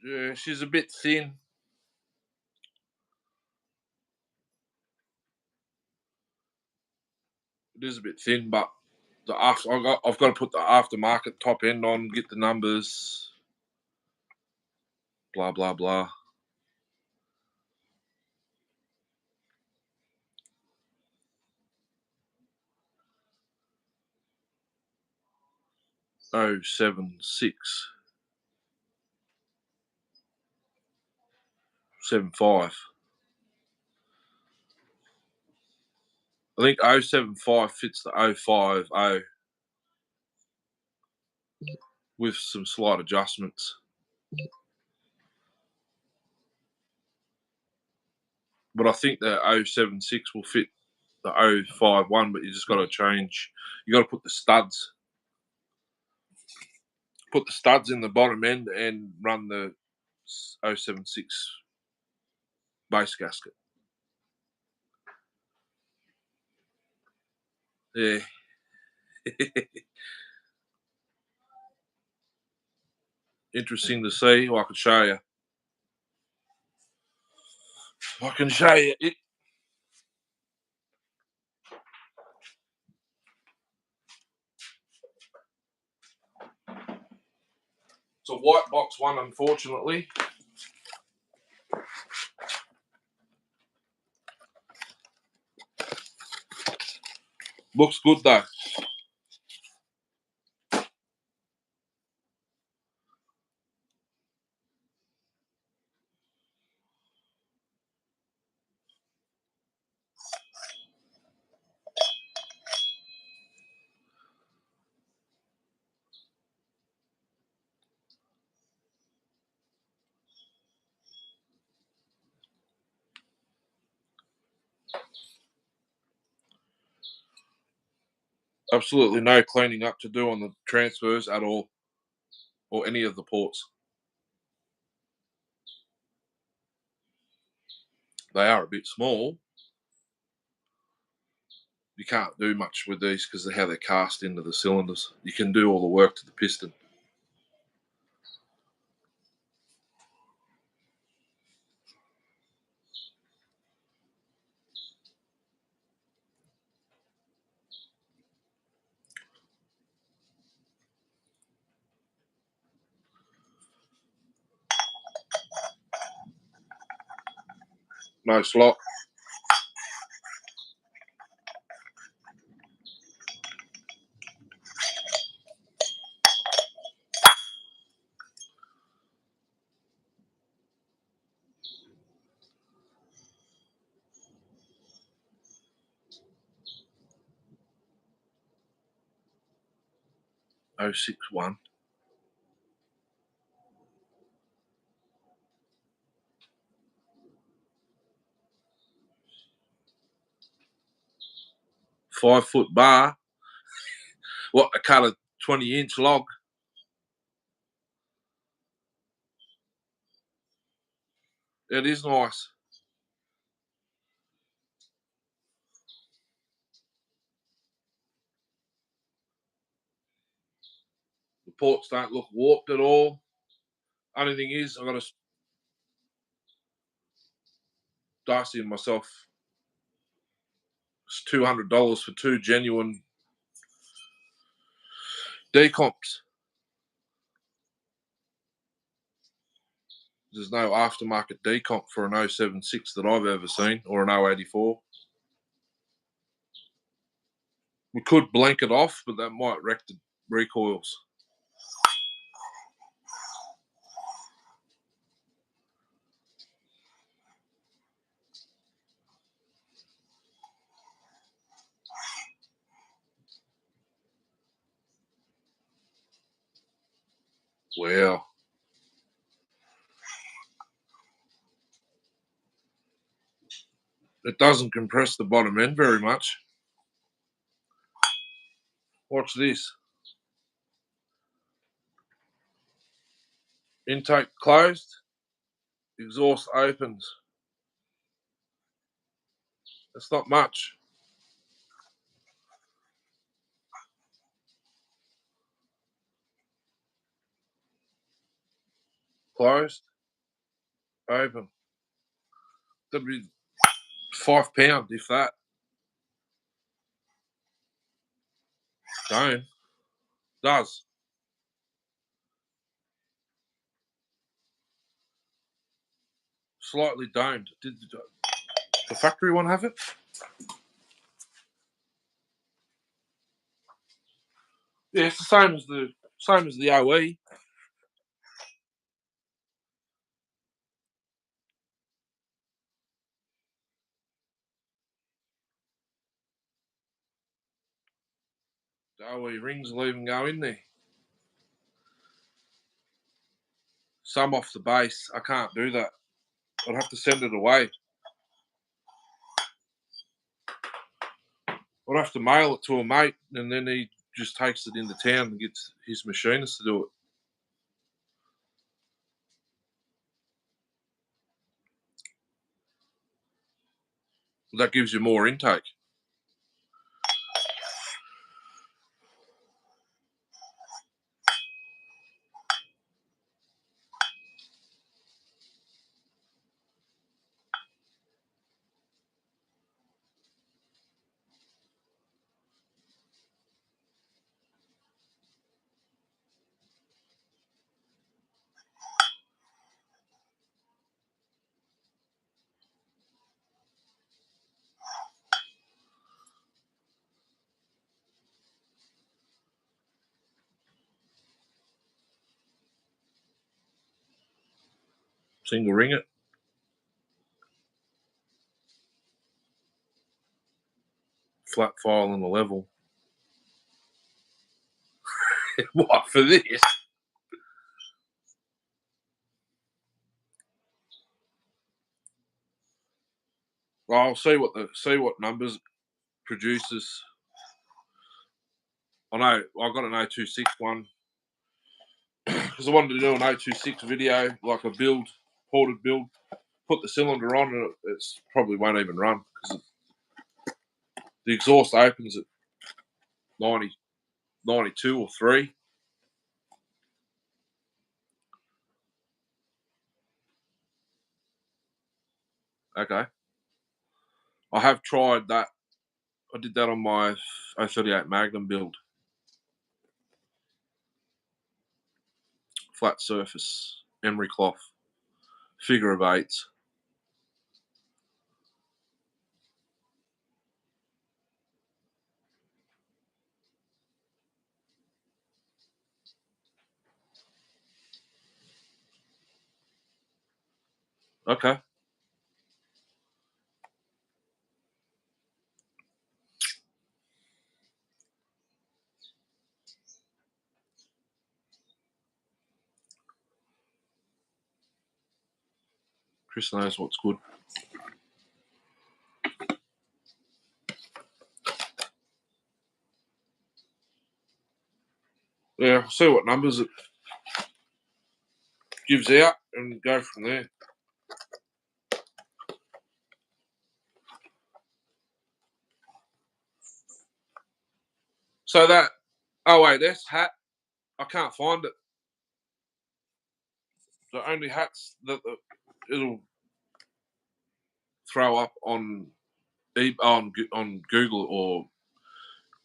Yeah, she's a bit thin. It is a bit thin, but I've got to put the aftermarket top end on, get the numbers, blah blah blah. Oh 76 75. I think 075 fits the 050 with some slight adjustments. But I think the 076 will fit the 051, but you just got to change. You got to put the studs. Put the studs in the bottom end and run the 076 base gasket. Yeah. Interesting to see. I can show you. I can show you it. It's a white box one, unfortunately. Looks good though. Absolutely no cleaning up to do on the transfers at all, or any of the ports. They are a bit small. You can't do much with these because of how they're cast into the cylinders. You can do all the work to the piston. No slot. 061. Five-foot bar. What, I cut a 20-inch log. It is nice. The ports don't look warped at all. Only thing is, I've got to Darcy and myself. It's $200 for 2 genuine decomps. There's no aftermarket decomp for an 076 that I've ever seen, or an 084. We could blank it off, but that might wreck the recoils. Wow. It doesn't compress the bottom end very much. Watch this. Intake closed. Exhaust opens. That's not much. Closed. Open. That'd be £5, if that. Don't. Does. Slightly domed. Did the factory one have it? Yeah, it's the same as the OE. The OE rings will even go in there. Some off the base. I can't do that. I'd have to send it away. I'd have to mail it to a mate, and then he just takes it into town and gets his machinist to do it. That gives you more intake. Single ring it. Flat file on the level. What, for this? Well, I'll see what numbers produces. I know I got an 026 one because I wanted to do an 026 video, like a ported build. Put the cylinder on, and it's probably won't even run because the exhaust opens at 90, 92 or 3. Okay. I have tried that. I did that on my 038 Magnum build. Flat surface, emery cloth, figure of 8s. Okay. Chris knows what's good. Yeah, see what numbers it gives out and go from there. So that 08S hat, I can't find it. The only hats that it'll throw up on Google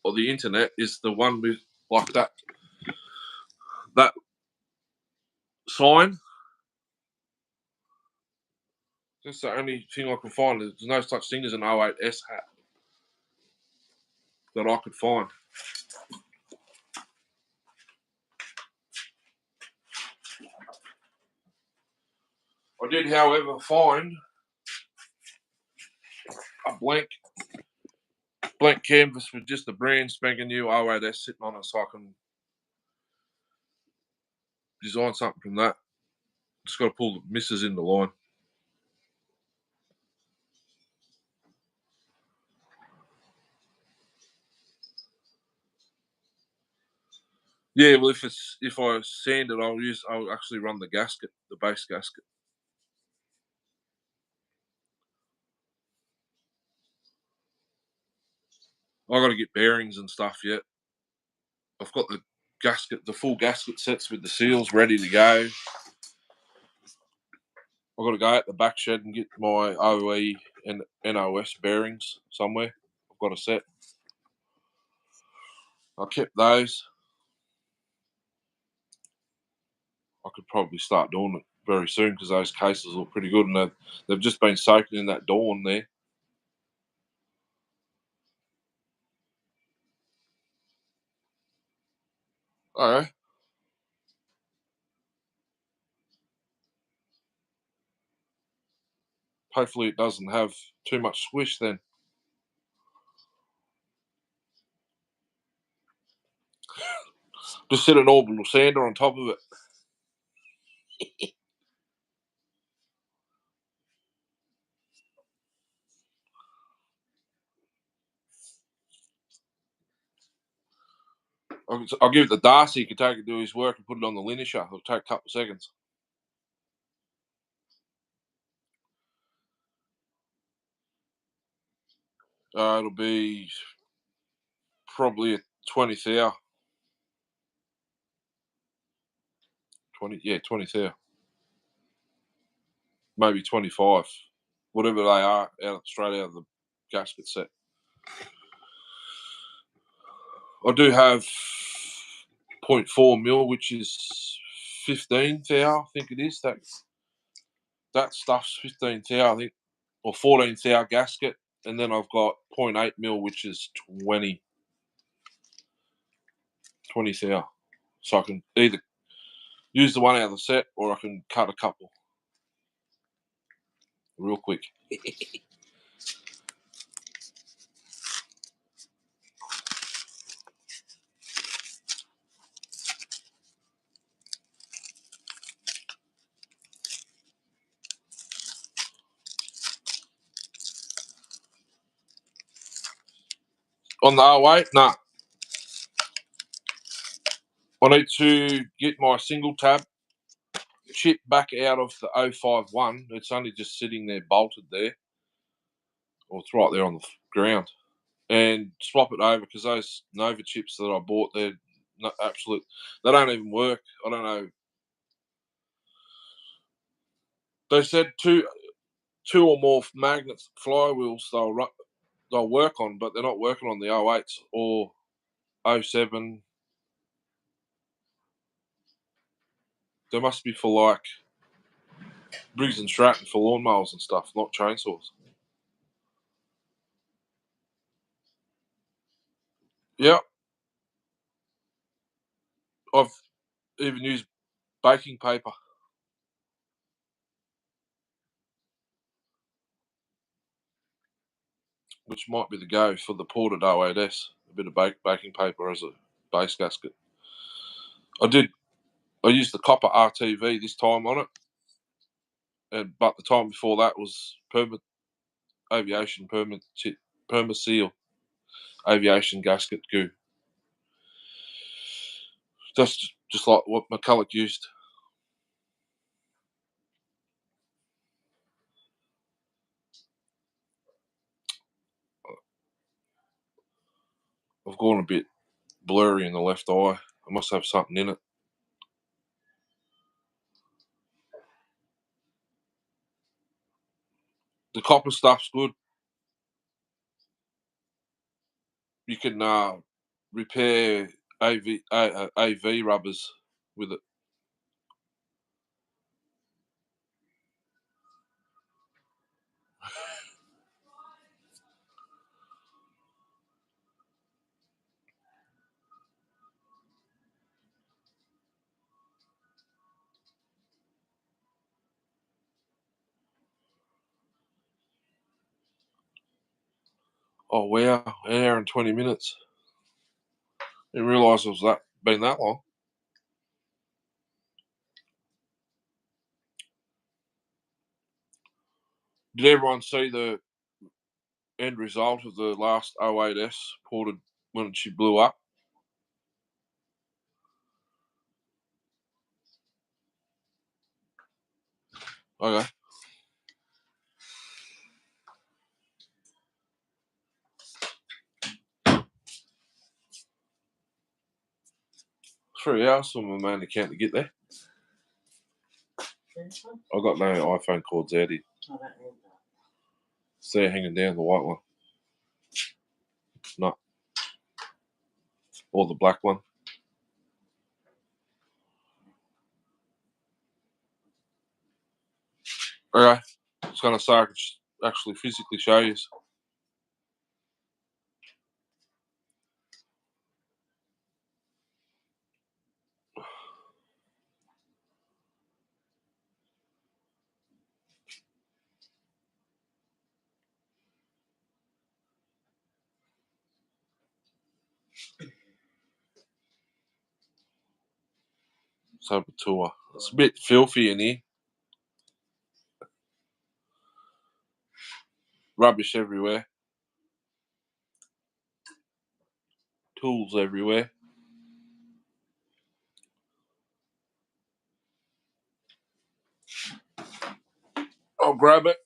or the internet is the one with like that sign. That's the only thing I can find. There's no such thing as an 08S hat that I could find. I did, however, find a blank canvas with just a brand spanking new 08S sitting on it, so I can design something from that. Just got to pull the misses in the line. Yeah, well, if I sand it, I'll actually run the gasket, the base gasket. I got to get bearings and stuff yet. I've got the full gasket sets with the seals ready to go. I've got to go out the back shed and get my OE and NOS bearings somewhere. I've got a set. I kept those. I could probably start doing it very soon because those cases look pretty good, and they've just been soaking in that dawn there. Okay. Hopefully it doesn't have too much squish then. Just sit an orbital sander on top of it. I'll give it to Darcy. He can take it to his work and put it on the linisher. It'll take a couple of seconds. It'll be probably a 20th hour. 20th hour. Maybe 25. Whatever they are straight out of the gasket set. I do have 0.4 mil, which is 15th hour, I think it is. That stuff's 15th hour, I think, or 14th hour gasket. And then I've got 0.8 mil, which is 20th hour. So I can either use the one out of the set or I can cut a couple real quick. On the 08, nah. I need to get my single tab chip back out of the 051. It's only just sitting there bolted there. Or it's right there on the ground. And swap it over because those Nova chips that I bought, they're not absolute. They don't even work. I don't know. They said two or more magnets, flywheels, they'll work on, but they're not working on the 08s or 07. They must be for like Briggs and Stratton for lawnmowers and stuff, not chainsaws. Yep. I've even used baking paper, which might be the go for the ported 08S. A bit of baking paper as a base gasket. I used the copper RTV this time on it. but the time before that was aviation permaseal aviation gasket goo. That's just like what McCulloch used. I've gone a bit blurry in the left eye. I must have something in it. The copper stuff's good. You can repair AV rubbers with it. Oh wow, an hour and 20 minutes. Didn't realise it was been that long. Did everyone see the end result of the last 08S ported when she blew up? Okay. Three hours from my main account to get there. I got no iPhone cords out here. It's there hanging down, the white one. No. Or the black one. Okay. I was going to say I could actually physically show you. Let's have a tour. It's a bit filthy in here. Rubbish everywhere. Tools everywhere. I'll grab it.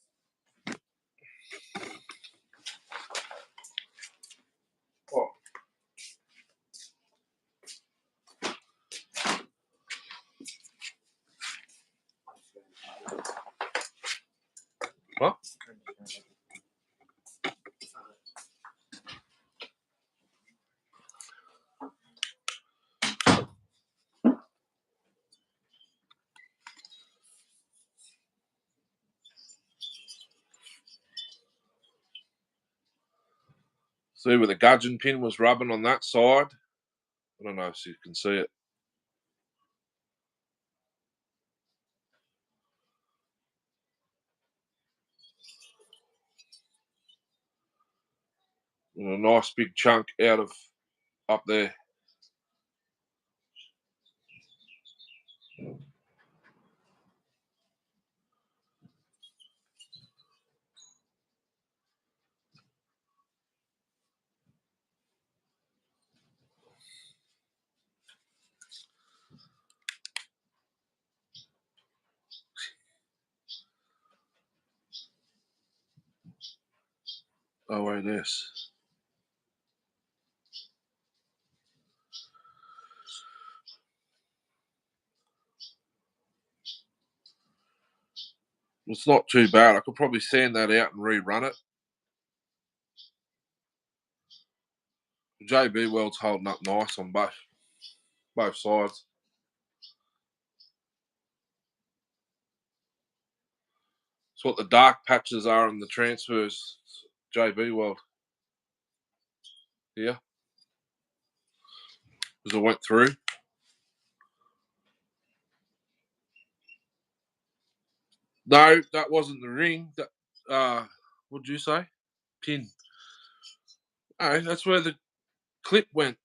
Oh. What? See where the gudgeon pin was rubbing on that side? I don't know if you can see it. And a nice big chunk out of up there. Oh, wait, this. It's not too bad. I could probably sand that out and rerun it. JB Weld's holding up nice on both sides. It's what the dark patches are in the transfers. JB Weld. Yeah. Because I went through. No, that wasn't the ring. That what'd you say? Pin. Oh, that's where the clip went.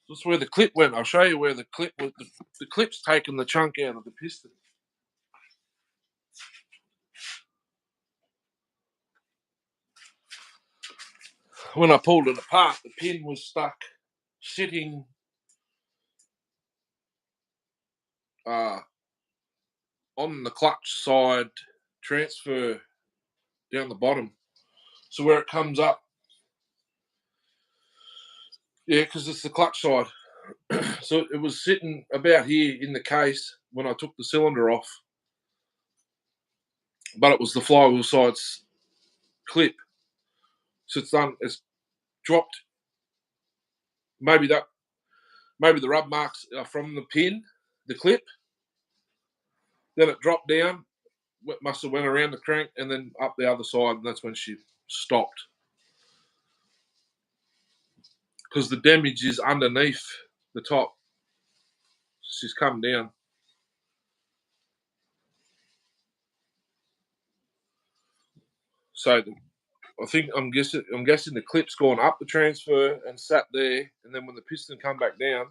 That's where the clip went. I'll show you where the clip was. The clip's taken the chunk out of the piston. When I pulled it apart, the pin was stuck sitting on the clutch side transfer down the bottom. So where it comes up, yeah, because it's the clutch side. So it was sitting about here in the case when I took the cylinder off, but it was the flywheel side's clip. So it's dropped. Maybe the rub marks are from the pin, the clip. Then it dropped down, must have went around the crank and then up the other side, and that's when she stopped. Because the damage is underneath the top. She's come down. So I'm guessing the clip's gone up the transfer and sat there, and then when the piston come back down,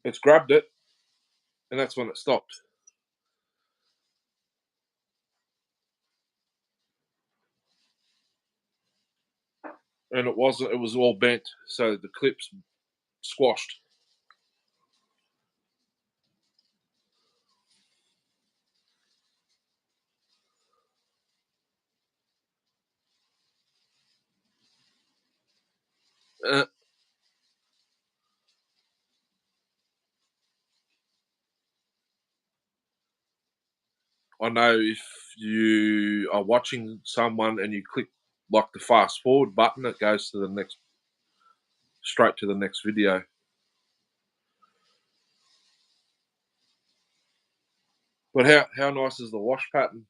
it's grabbed it, and that's when it stopped. And it was all bent, so the clip's squashed. I know if you are watching someone and you click like the fast forward button, it goes to straight to the next video. But how nice is the wash pattern?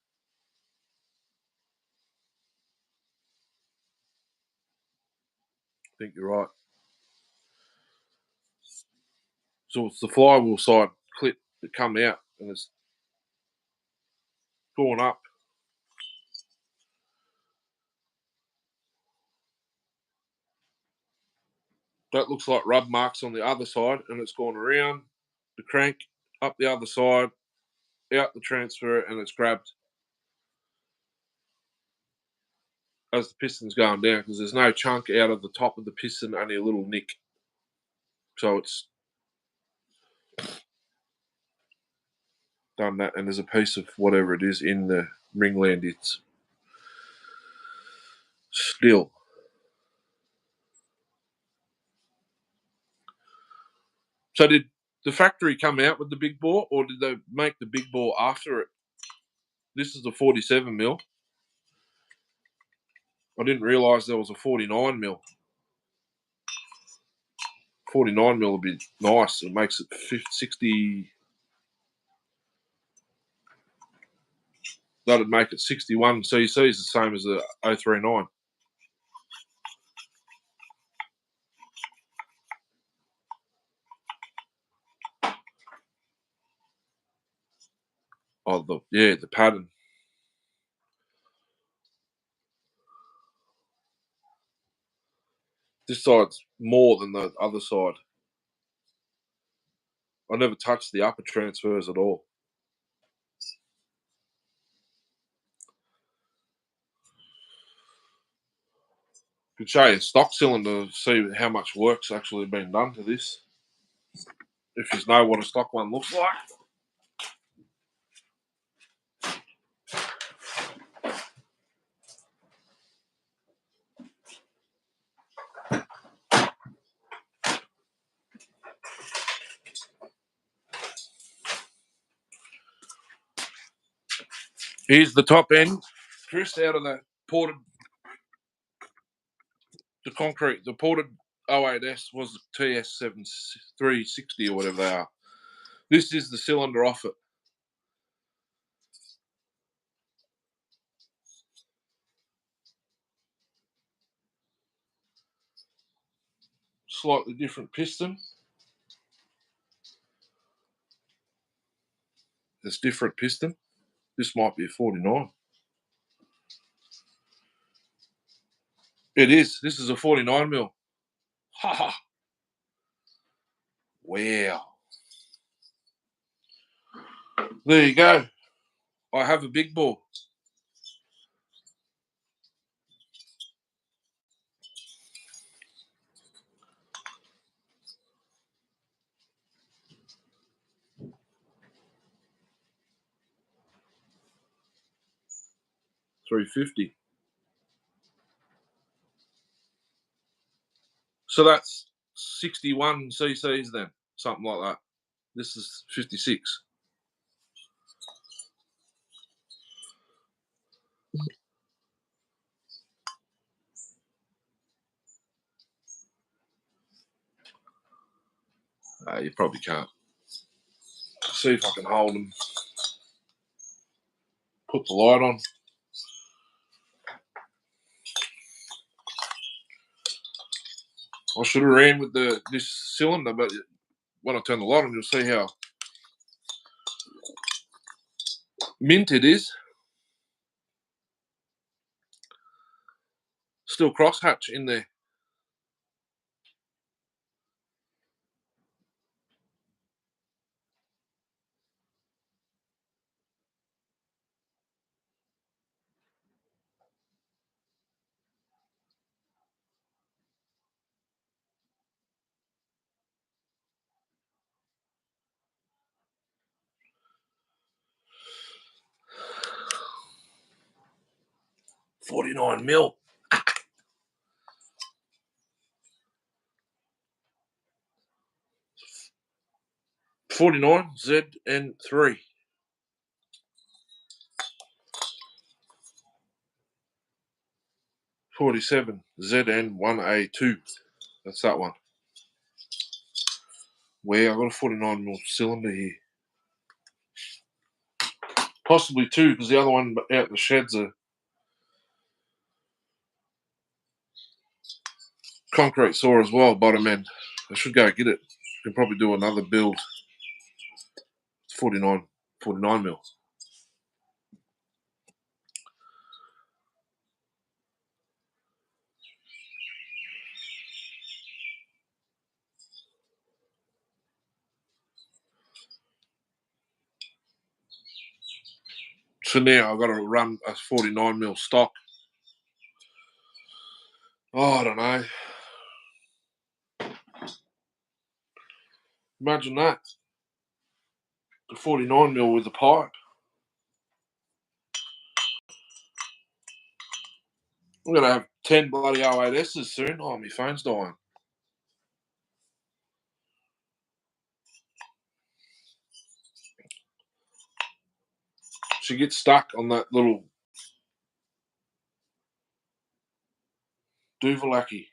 I think you're right. So it's the flywheel side clip that come out and it's gone up. That looks like rub marks on the other side, and it's gone around the crank, up the other side, out the transfer, and it's grabbed as the piston's going down, because there's no chunk out of the top of the piston, only a little nick. So it's done that, and there's a piece of whatever it is in the ringland. It's still. So did the factory come out with the big bore, or did they make the big bore after it? This is the 47 mil. I didn't realise there was a 49 mil. 49 mil would be nice. It makes it 50, 60. That'd make it 61 cc's, the same as the 039. Oh, the pattern. This side's more than the other side. I never touched the upper transfers at all. Could show you a stock cylinder to see how much work's actually been done to this. If you know what a stock one looks like. Here's the top end, Chris, out of the concrete. The ported 08S was the TS7360 or whatever they are. This is the cylinder off it. Slightly different piston. It's different piston. This might be a 49. It is. This is a 49 mil. Ha ha. Wow. There you go. I have a big ball. $350. So that's 61 cc's then, something like that. This is 56. You probably can't. See if I can hold them. Put the light on. I should have ran with this cylinder, but when I turn the light on, you'll see how mint it is. Still crosshatch in there. $49 mil. 49 ZN3. 47 ZN1A2. That's that one. Where I got a 49 mil cylinder here. Possibly two, because the other one out in the sheds are concrete saw as well, bottom end. I should go get it. Can probably do another build. It's 49 mil. So now I've got to run a 49 mil stock. Oh, I don't know. Imagine that. The 49 mil with the pipe. I'm going to have 10 bloody 08S's soon. Oh, my phone's dying. She gets stuck on that little Duvalaki.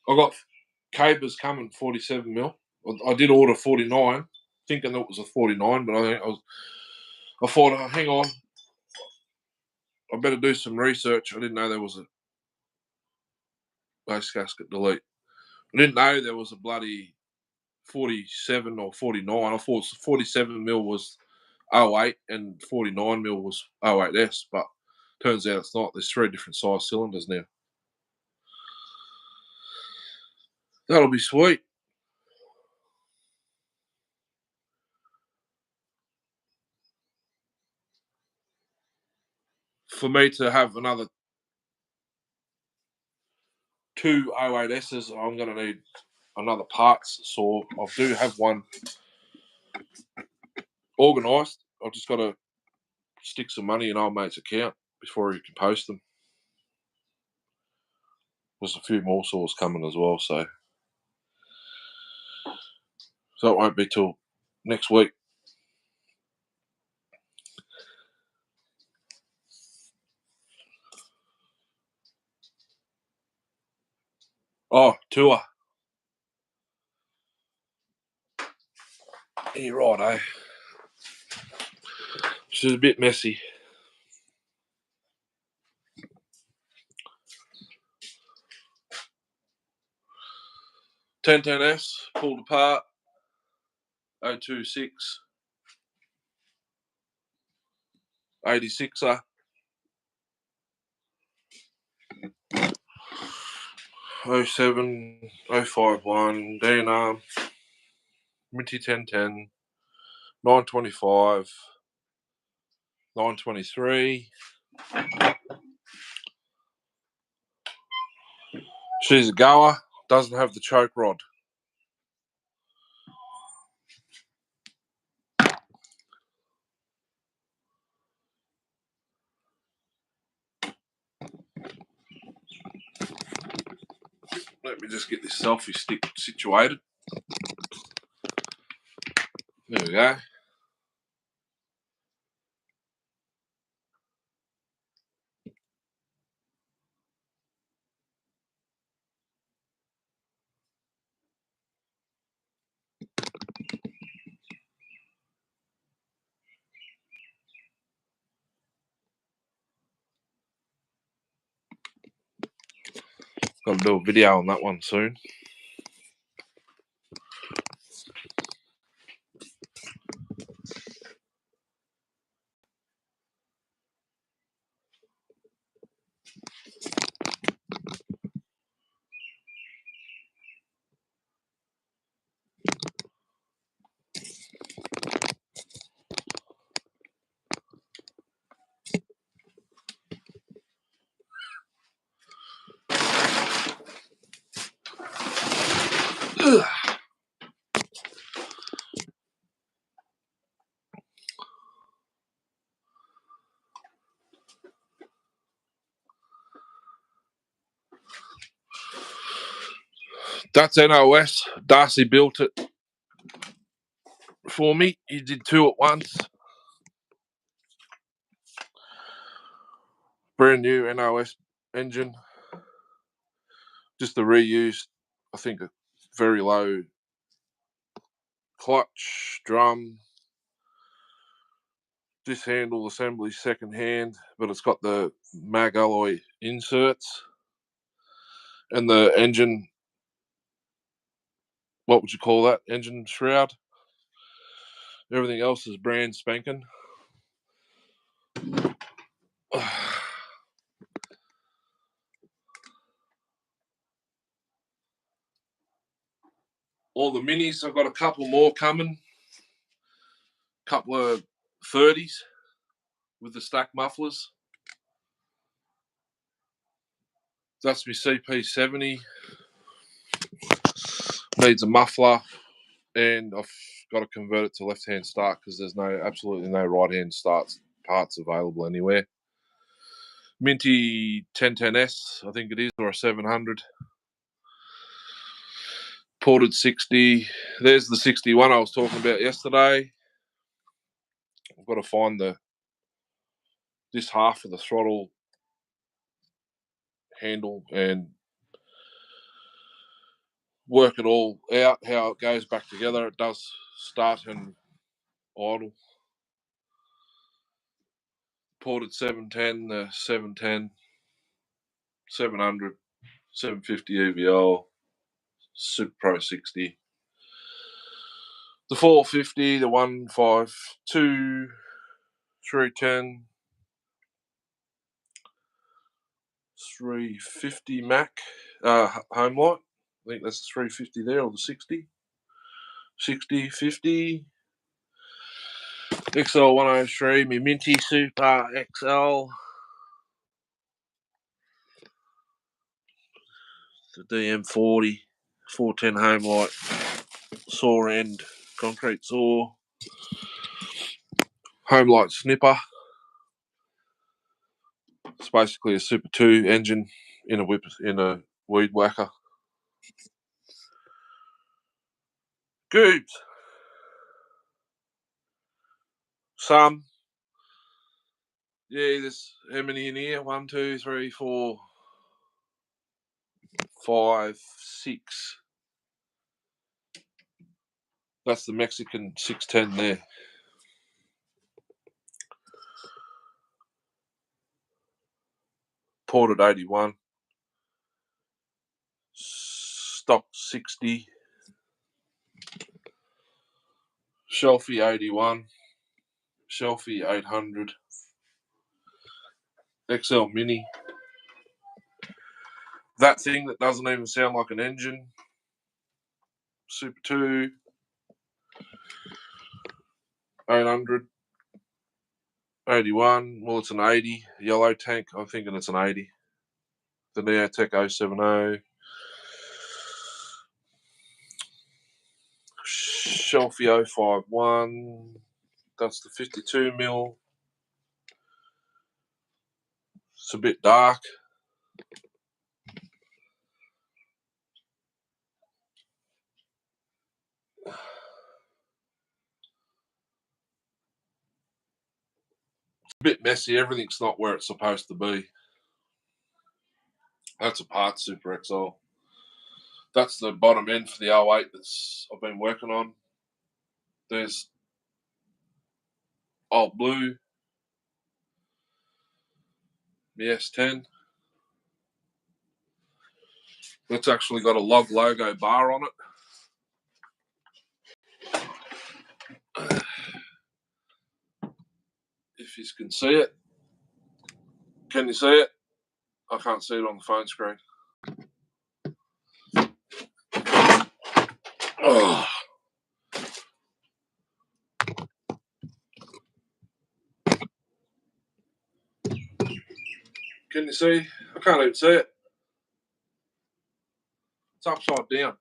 I got Cabers coming 47 mil. I did order 49, thinking that was a 49, but I thought, oh, hang on, I better do some research. I didn't know there was a base gasket delete. I didn't know there was a bloody 47 or 49. I thought 47 mil was 08 and 49 mil was 08S, but turns out it's not. There's 3 different size cylinders now. That'll be sweet. For me to have another 2 08S's, I'm going to need another parts saw. I do have one organised. I've just got to stick some money in old mate's account before he can post them. There's a few more saws coming as well, so it won't be till next week. Oh, tour. You're right, eh? She's a bit messy. 1010S pulled apart. 026 86er. 07 051 DNR Minty 1010 925 923. She's a goer, doesn't have the choke rod. Let me just get this selfie stick situated. There we go. Got to do a video on that one soon. Ugh. That's NOS. Darcy built it for me. He did two at once. Brand new NOS engine. Just a reused, I think, a very low clutch, drum, this handle assembly second hand, but it's got the mag alloy inserts and the engine, what would you call that? Engine shroud. Everything else is brand spanking. All the minis, I've got a couple more coming. Couple of 30s with the stack mufflers. That's my CP70. Needs a muffler, and I've got to convert it to left-hand start because there's absolutely no right-hand start parts available anywhere. Minty 1010S, I think it is, or a 700. Ported 60. There's the 61 I was talking about yesterday. I've got to find this half of the throttle handle and work it all out, how it goes back together. It does start and idle. Ported 710, the 710, 700, 750 EVL, Super Pro 60. The 450, the 152, 310, 350 Mac home light. I think that's the 350 there, or the 60. 60, 50. XL 103, my Minty Super XL. The DM40, 410 home light, saw end, concrete saw. Home light snipper. It's basically a Super 2 engine in a weed whacker. Goobs. Some. Yeah, there's how many in here? 1, 2, 3, 4, 5, 6. That's the Mexican 610 there. Ported 81. Stock 60. Shelfie 81. Shelfie 800. XL Mini. That thing that doesn't even sound like an engine. Super 2. 800. 81. Well, it's an 80. Yellow tank. I'm thinking it's an 80. The Neotech 070. Shelfie 051. That's the 52 mil. It's a bit dark. It's a bit messy. Everything's not where it's supposed to be. That's a part Super XL. That's the bottom end for the 08 that's I've been working on. There's Old Blue. The S10. That's actually got a log logo bar on it. If you can see it. Can you see it? I can't see it on the phone screen. Oh. Can you see? I can't even see it. It's upside down.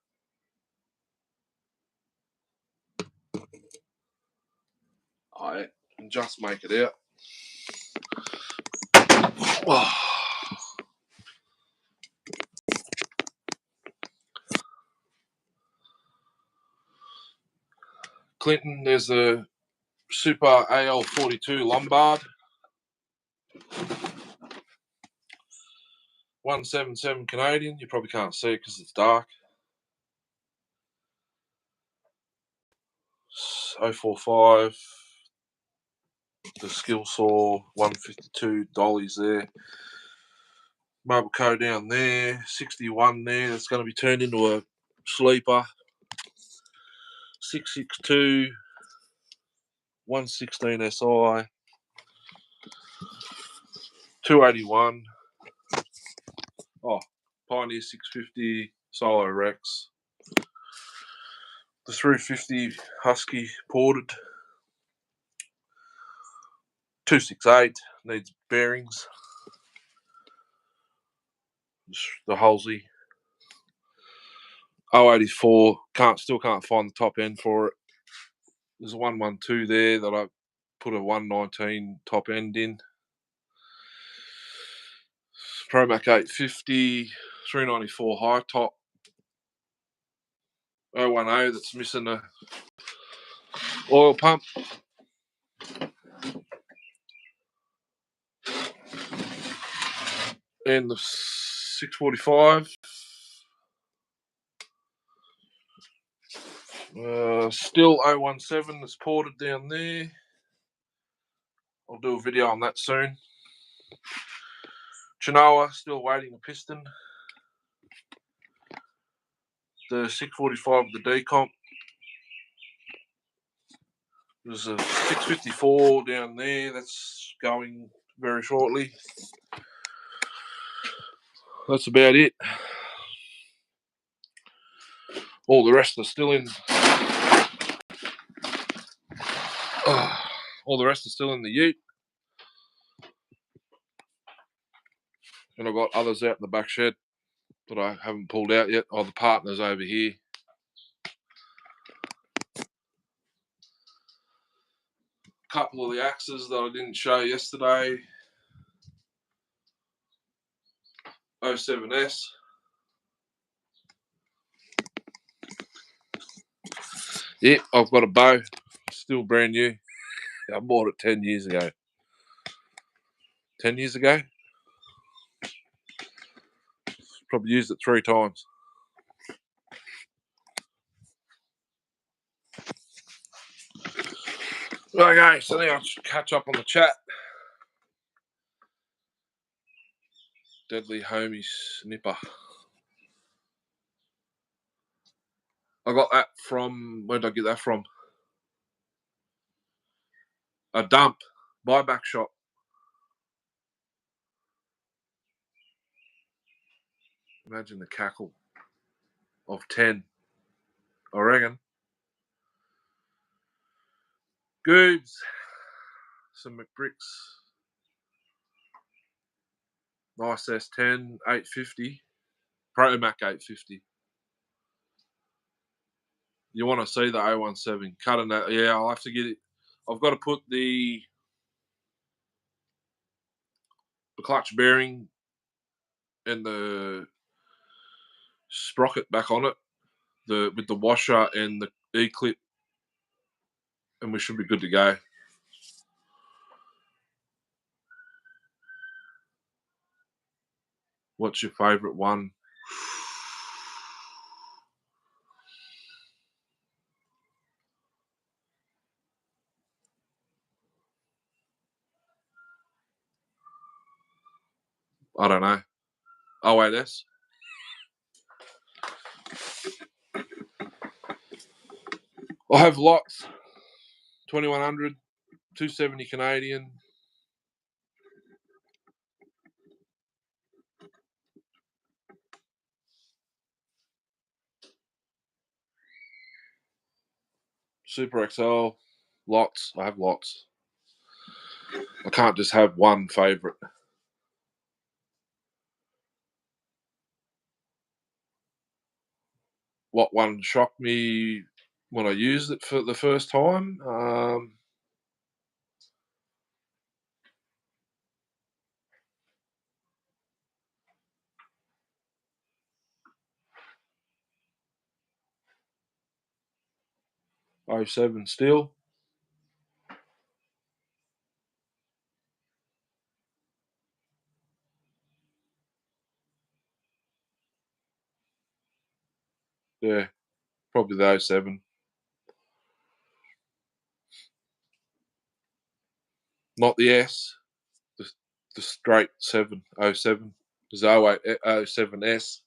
I can just make it out. Oh. Clinton, there's a Super AL42 Lombard. 177 Canadian. You probably can't see it because it's dark. 045. The skill saw 152 dollies there. Marble Co down there. 61 there. That's going to be turned into a sleeper. 662. 116 SI. 281. Oh, Pioneer 650 Solo Rex. The 350 Husky ported. 268 needs bearings. The Halsey 084 still can't find the top end for it. There's a 112 there that I put a 119 top end in. Promac 850 394 high top. 010 that's missing a oil pump. And the 645. Still 017 that's ported down there. I'll do a video on that soon. Chinoa, still waiting a piston. The 645 the decomp. There's a 654 down there that's going very shortly. That's about it. All the rest are still in. All the rest are still in the ute. And I've got others out in the back shed that I haven't pulled out yet. Oh, the partner's over here. A couple of the axes that I didn't show yesterday. 07S. Yeah, I've got a bow. Still brand new. I bought it 10 years ago. 10 years ago? Probably used it 3 times. Okay, so now I'll catch up on the chat. Deadly Homies Nipper. I got that from, where did I get that from? A dump, buyback shop. Imagine the cackle of 10, I reckon. Goobs. Some McBricks. Nice S10, 850. Pro Mac 850. You want to see the 017 cutting that? Yeah, I'll have to get it. I've got to put the clutch bearing and the sprocket back on it, with the washer and the E-clip, and we should be good to go. What's your favourite one? I don't know. OAS. I have lots. 2100, 270 Canadian. Super XL. Lots. I have lots. I can't just have one favourite. What one shocked me when I used it for the first time? 07 still. Yeah, probably the 07. Not the S, the straight 7, 07. There's 08, 07S.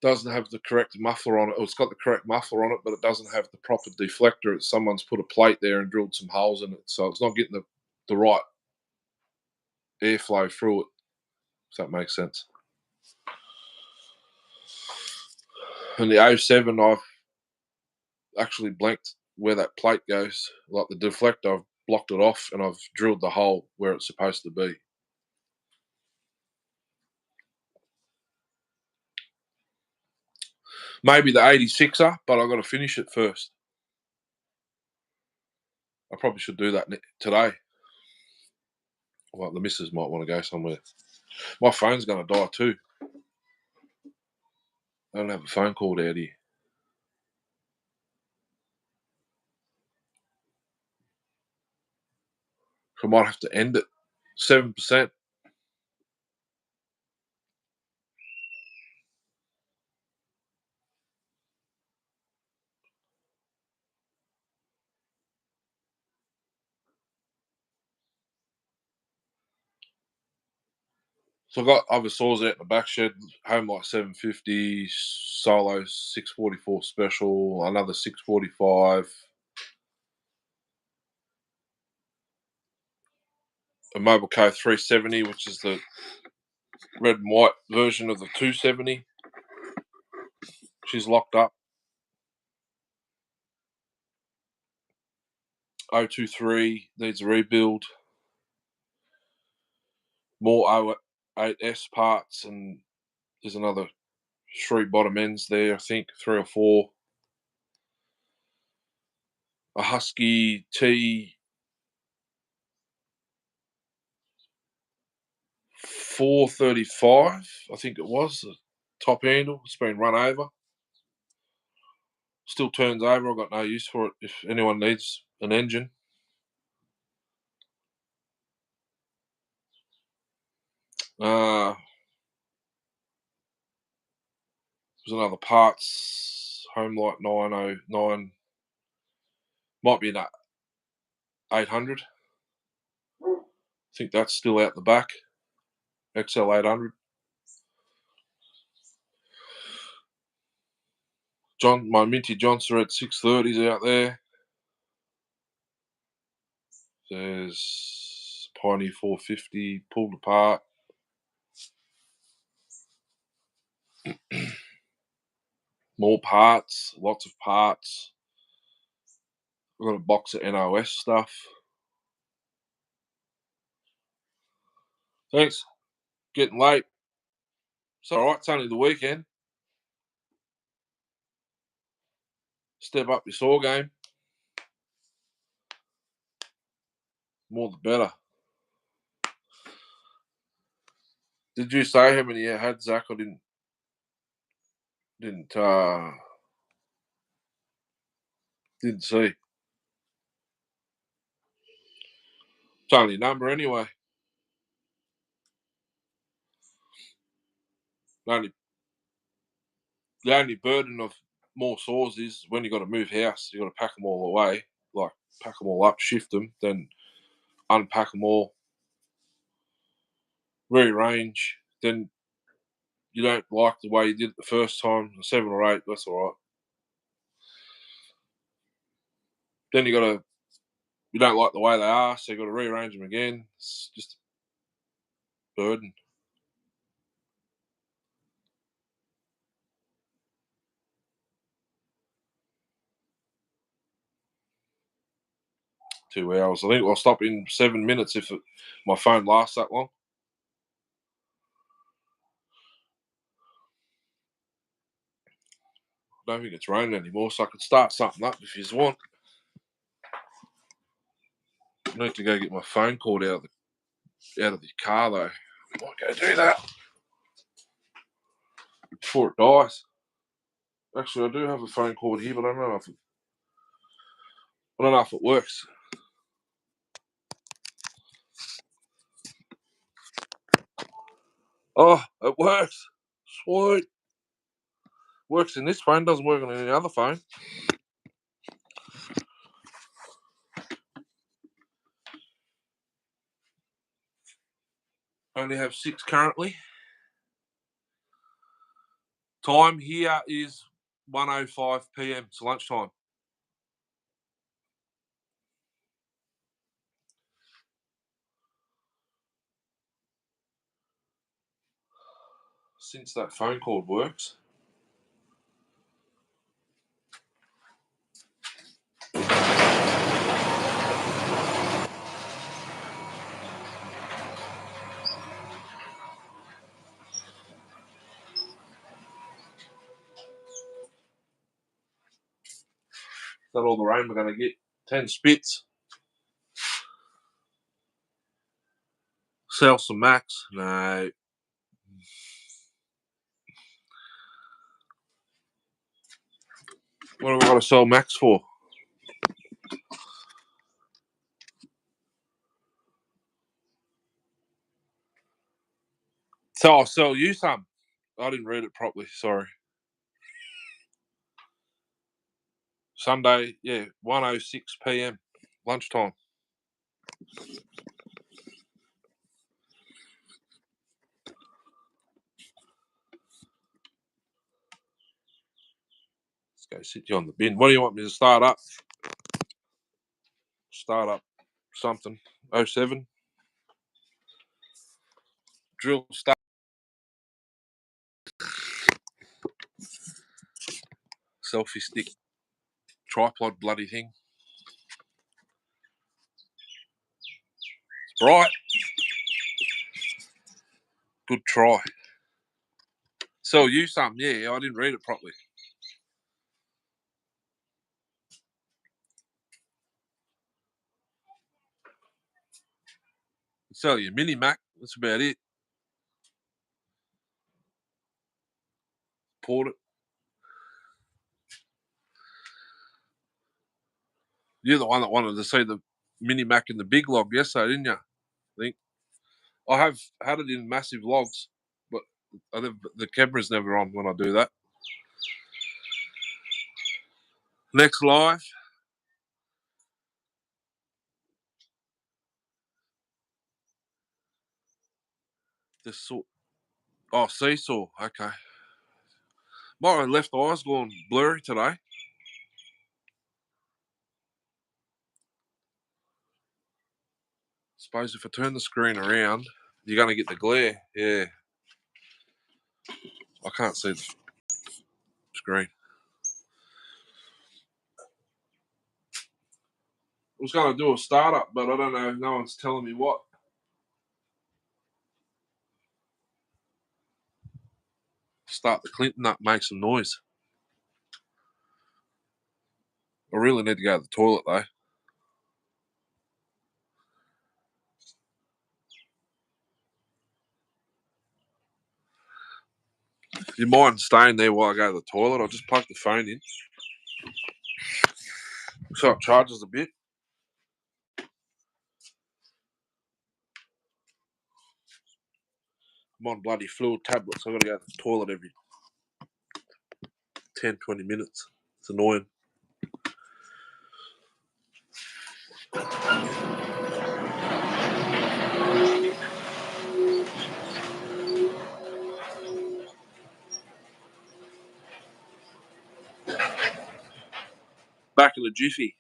Doesn't have the correct muffler on it. Oh, it's got the correct muffler on it, but it doesn't have the proper deflector. Someone's put a plate there and drilled some holes in it, so it's not getting the right airflow through it, if that makes sense. And the 07, I've actually blanked where that plate goes. Like the deflector, I've blocked it off and I've drilled the hole where it's supposed to be. Maybe the 86er, but I've got to finish it first. I probably should do that today. Well, the missus might want to go somewhere. My phone's going to die too. I don't have a phone called out here. So I might have to end it. 7%. So I've got other saws out in the back shed. Home like 750, Solo 644 special, another 645. A Mobile Co 370, which is the red and white version of the 270. She's locked up. 023 needs a rebuild. More 08S parts, and there's another 3 bottom ends there, I think, 3 or 4. A Husky T 435, I think it was, the top handle. It's been run over. Still turns over. I've got no use for it if anyone needs an engine. There's another parts, Homelight 909. Might be an 800. I think that's still out the back. XL 800. My Minty Johnson at 630s out there. There's Piney 450 pulled apart. More parts, lots of parts. I've got a box of NOS stuff. Thanks. Getting late. It's alright, it's only the weekend. Step up your saw game. More the better. Did you say how many you had, Zach? I didn't see. It's only a number anyway. The only burden of more saws is when you got to move house, you got to pack them all away, like pack them all up, shift them, then unpack them all, rearrange. Then you don't like the way you did it the first time, 7 or 8, that's all right. Then you don't like the way they are, so you got to rearrange them again. It's just a burden. Two hours. I think I'll stop in 7 minutes if my phone lasts that long. I don't think it's raining anymore, so I could start something up if you want. I need to go get my phone cord out of the car though. I might go do that before it dies. Actually, I do have a phone cord here, but I don't know if it works. Oh, it works. Sweet. Works in this phone, doesn't work on any other phone. I only have 6 currently. Time here is 1:05 p.m. It's lunchtime. Since that phone cord works. Is that all the rain we're going to get? 10 spits. Sell some Max? No. What have I got to sell Max for? So I'll sell you some. I didn't read it properly, sorry. Sunday, 1:06 p.m. lunchtime. Let's go sit you on the bin. What do you want me to start up? Start up something. 07. Drill start. Selfie stick. Tripod bloody thing. It's bright. Good try. Sell you some, yeah, I didn't read it properly. Sell you a mini Mac, that's about it. Port it. You're the one that wanted to see the mini Mac in the big log yesterday, didn't you? I think. I have had it in massive logs, but the camera's never on when I do that. Next live. Seesaw. Okay. My left eye's gone blurry today. Suppose if I turn the screen around, you're going to get the glare. Yeah. I can't see the screen. was going to do a startup, but I don't know. No one's telling me what. Start the Clinton up, make some noise. I really need to go to the toilet though. Do you mind staying there while I go to the toilet? I'll just plug the phone in so it charges a bit. I'm on bloody fluid tablets. I've got to go to the toilet every 10, 20 minutes. It's annoying. Back in the jiffy.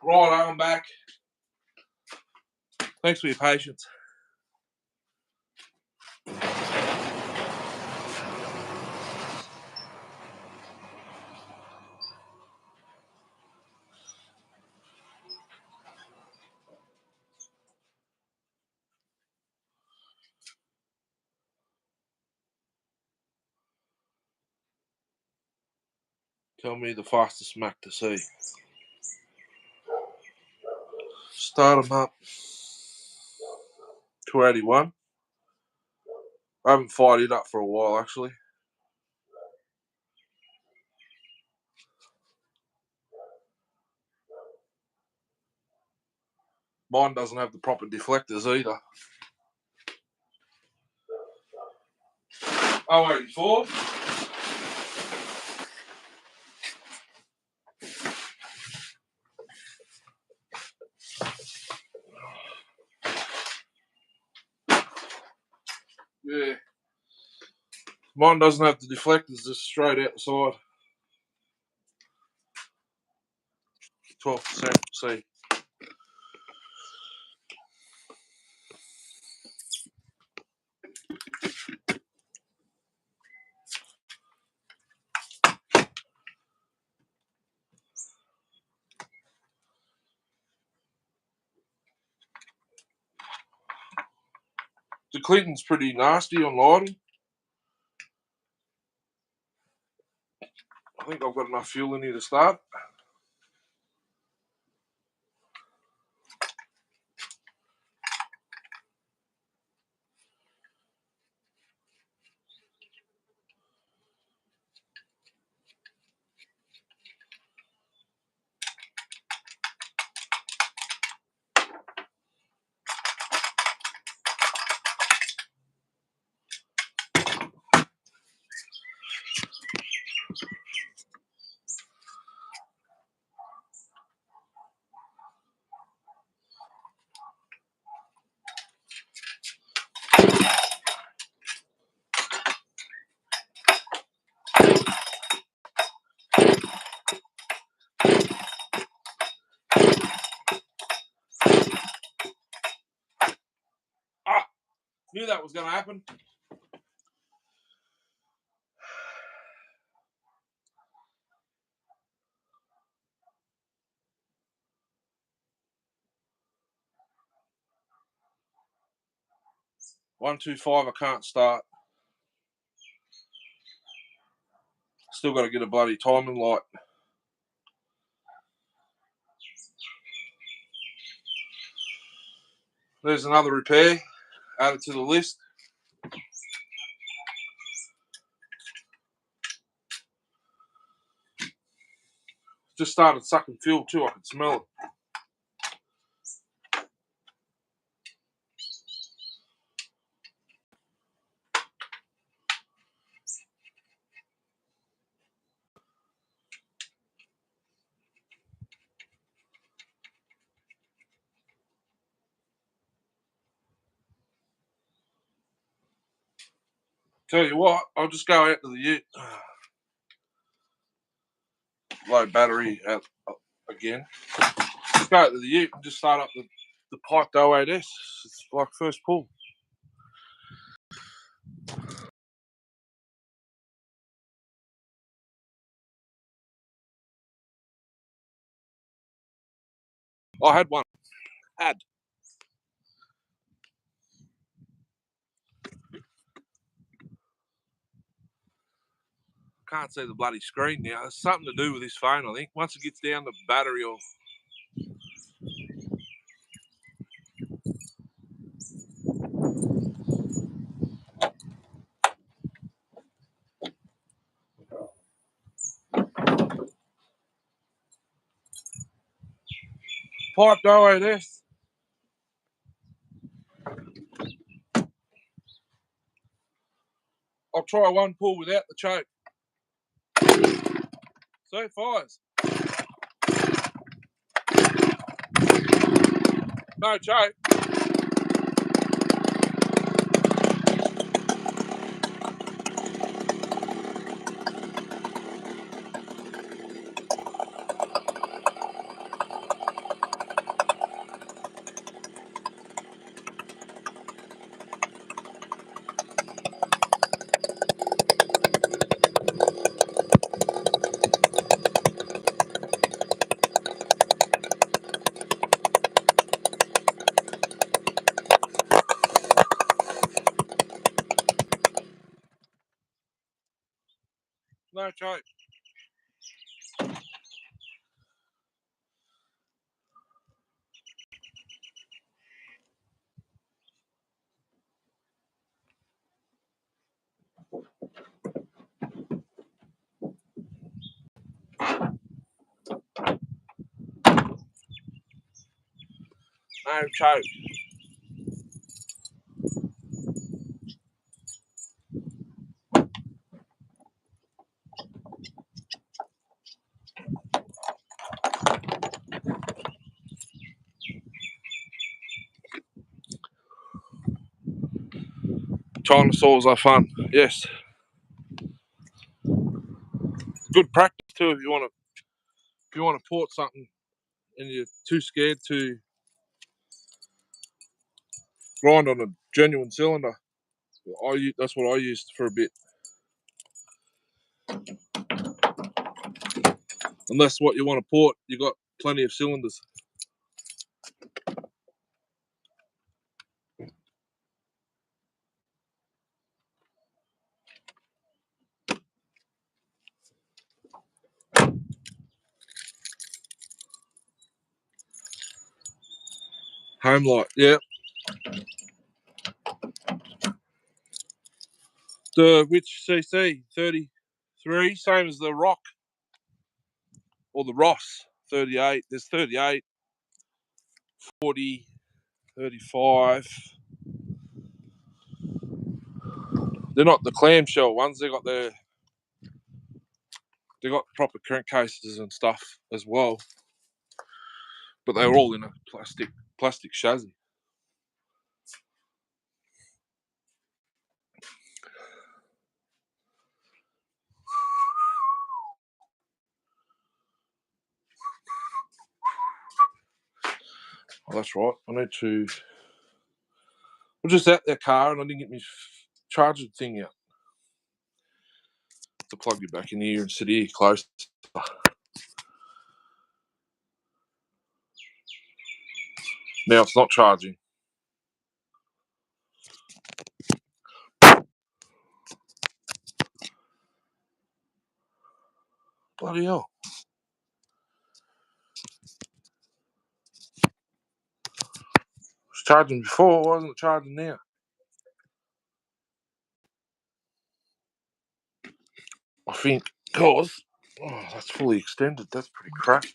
Right, I'm back. Thanks for your patience. Tell me the fastest Mac to see. Start them up. 281. I haven't fired it up for a while, actually. Mine doesn't have the proper deflectors either. 084. Yeah. Mine doesn't have the deflectors, just straight out the side. 12%. See. The Clinton's pretty nasty on lighting. I think I've got enough fuel in here to start. Ah, knew that was going to happen. One, two, five. I can't start. Still got to get a bloody timing light. There's another repair added to the list. Just started sucking fuel too. I can smell it. Tell you what, I'll just go out to the ute. Low battery out again. Just go out to the ute and just start up the piped 08S. It's like first pull. I had one. Can't see the bloody screen now. There's something to do with this phone, I think. Once it gets down the battery or... Piped 08S. I'll try one pull without the choke. So it fires. No choke. No choke. no choke. China saws are fun, yes. Good practice too if you want to port something and you're too scared to grind on a genuine cylinder. That's what I used for a bit. Unless what you want to port, you got plenty of cylinders. Home light, yeah. The which CC 33, same as the Rock or the Ross 38. There's 38, 40, 35. They're not the clamshell ones. They got proper crankcases and stuff as well, but they're all in a plastic chassis. Oh, that's right. I need to. We're just out their car and I didn't get my charging thing out. To plug you back in here and sit here close. Now it's not charging. Bloody hell. It was charging before, why isn't it charging now? I think because that's fully extended. That's pretty crap.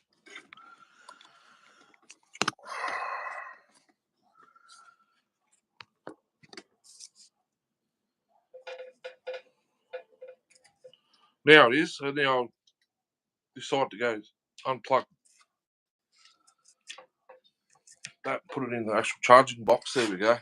Now it is. So now I'll decide to go unplug that and put it in the actual charging box. There we go.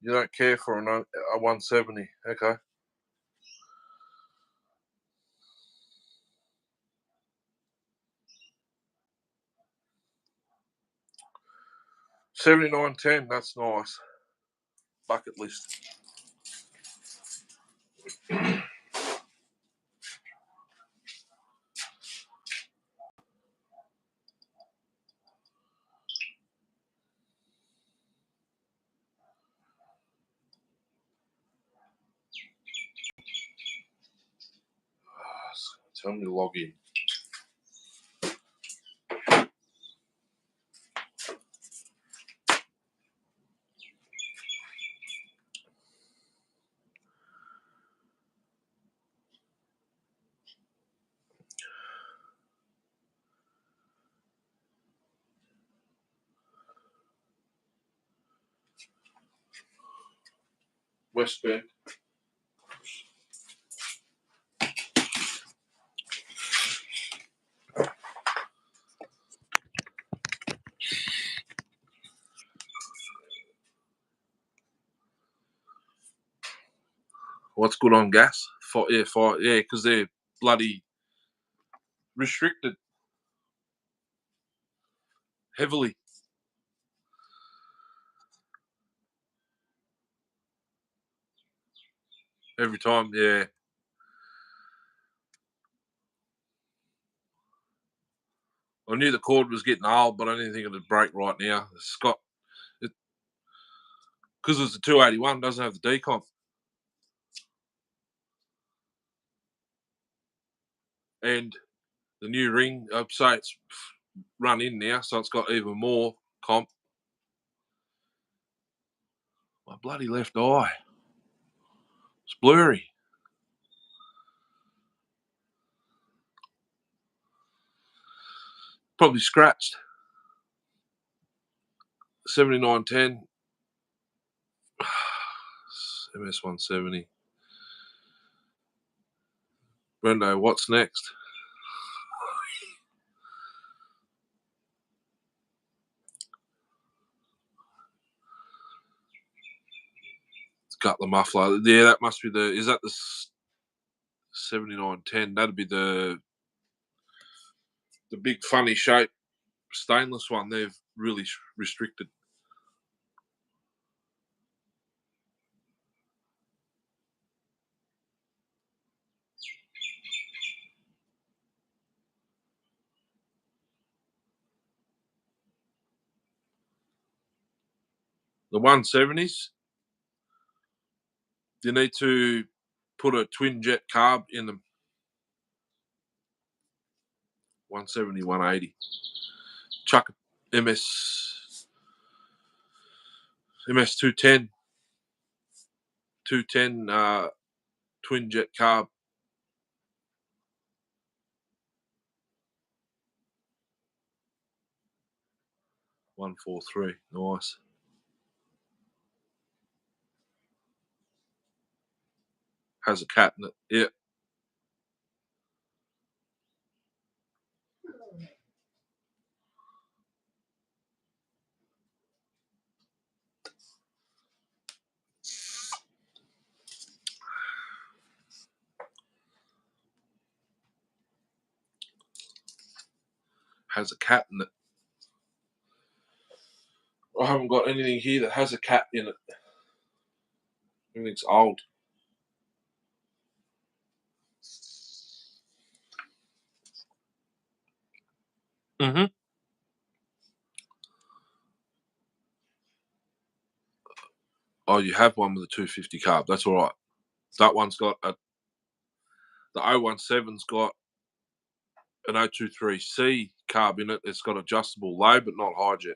You don't care for a 170, okay? $79.10. That's nice. Bucket list. Tell me to log in. West Bend. What's good on gas? Yeah, because they're bloody restricted heavily. Every time, yeah. I knew the cord was getting old, but I didn't think it would break right now. Because it's a 281, doesn't have the decomp. And the new ring, I'd say it's run in now, so it's got even more comp. My bloody left eye. It's blurry. Probably scratched. 7910. MS 170. Brendo, what's next? It's got the muffler. Yeah, that must be the. Is that the 7910? That'd be the big funny shape stainless one. They've really restricted. The 170s, you need to put a twin jet carb in them. 170, 180. Chuck MS 210. 210 twin jet carb. $143. Nice. Has a cat in it. Yeah. Has a cat in it. I haven't got anything here that has a cat in it. Everything's old. Mm-hmm. Oh, you have one with a 250 carb. That's all right. That one's got the 017's got an 023C carb in it. It's got adjustable low, but not high jet.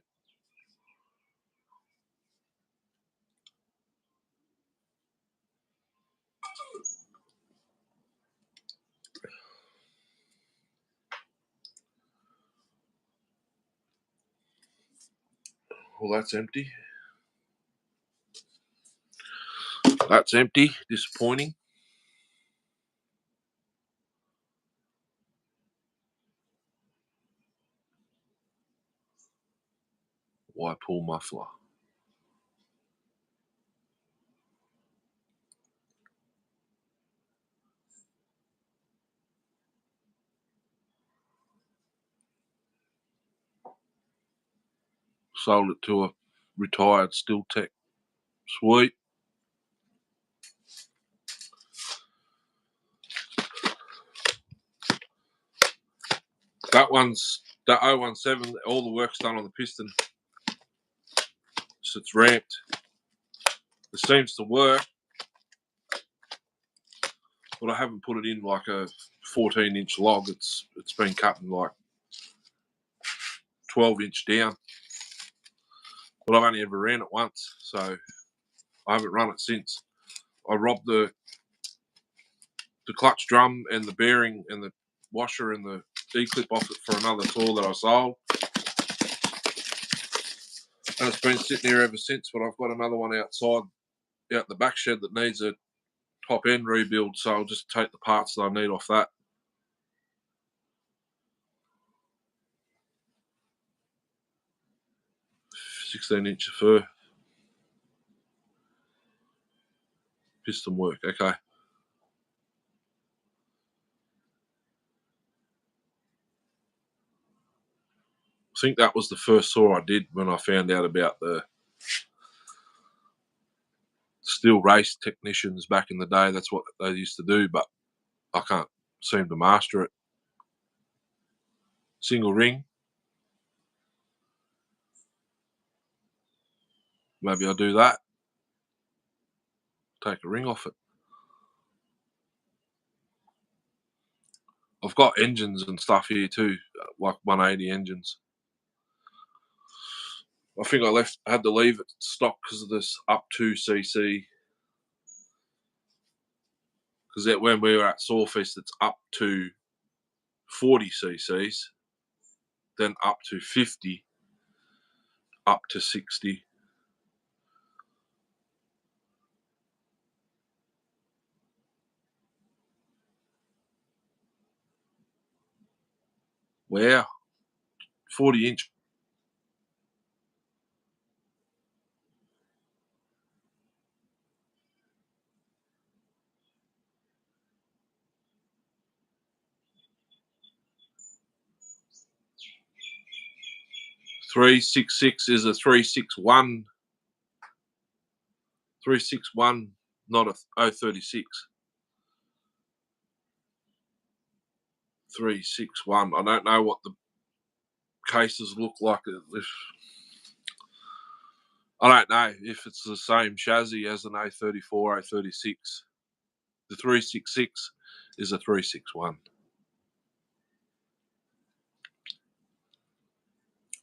Well, that's empty. That's empty. Disappointing. Why pull muffler? Sold it to a retired steel tech. Sweet. That 017, all the work's done on the piston. So it's ramped. It seems to work, but I haven't put it in like a 14-inch log. It's been cut in like 12-inch down. But I've only ever ran it once, so I haven't run it since. I robbed the clutch drum and the bearing and the washer and the D-clip off it for another tour that I sold. And it's been sitting here ever since, but I've got another one outside, out the back shed that needs a top end rebuild, so I'll just take the parts that I need off that. $16-inch of fur. Piston work, okay. I think that was the first saw I did when I found out about the steel race technicians back in the day. That's what they used to do, but I can't seem to master it. Single ring. Maybe I'll do that. Take a ring off it. I've got engines and stuff here too, like 180 engines. I think I had to leave it stock because of this up to cc. Because when we were at Sawfest, it's up to 40 cc's, then up to 50, up to 60. Wow, 40-inch. .366 is a 361. 361, not a 036. 361. I don't know what the cases look like. I don't know if it's the same chassis as an A34, A36. The 366 is a 361.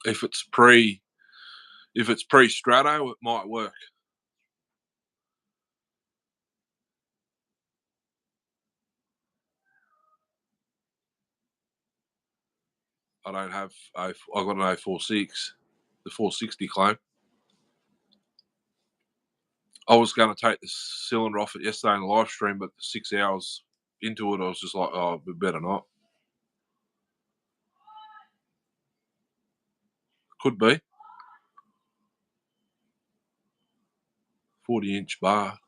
If it's pre-Strato, it might work. I don't have. I've got an A46, the 460 claim. I was going to take the cylinder off it yesterday in the live stream, but 6 hours into it, I was just like, oh, we better not. Could be. 40-inch bar,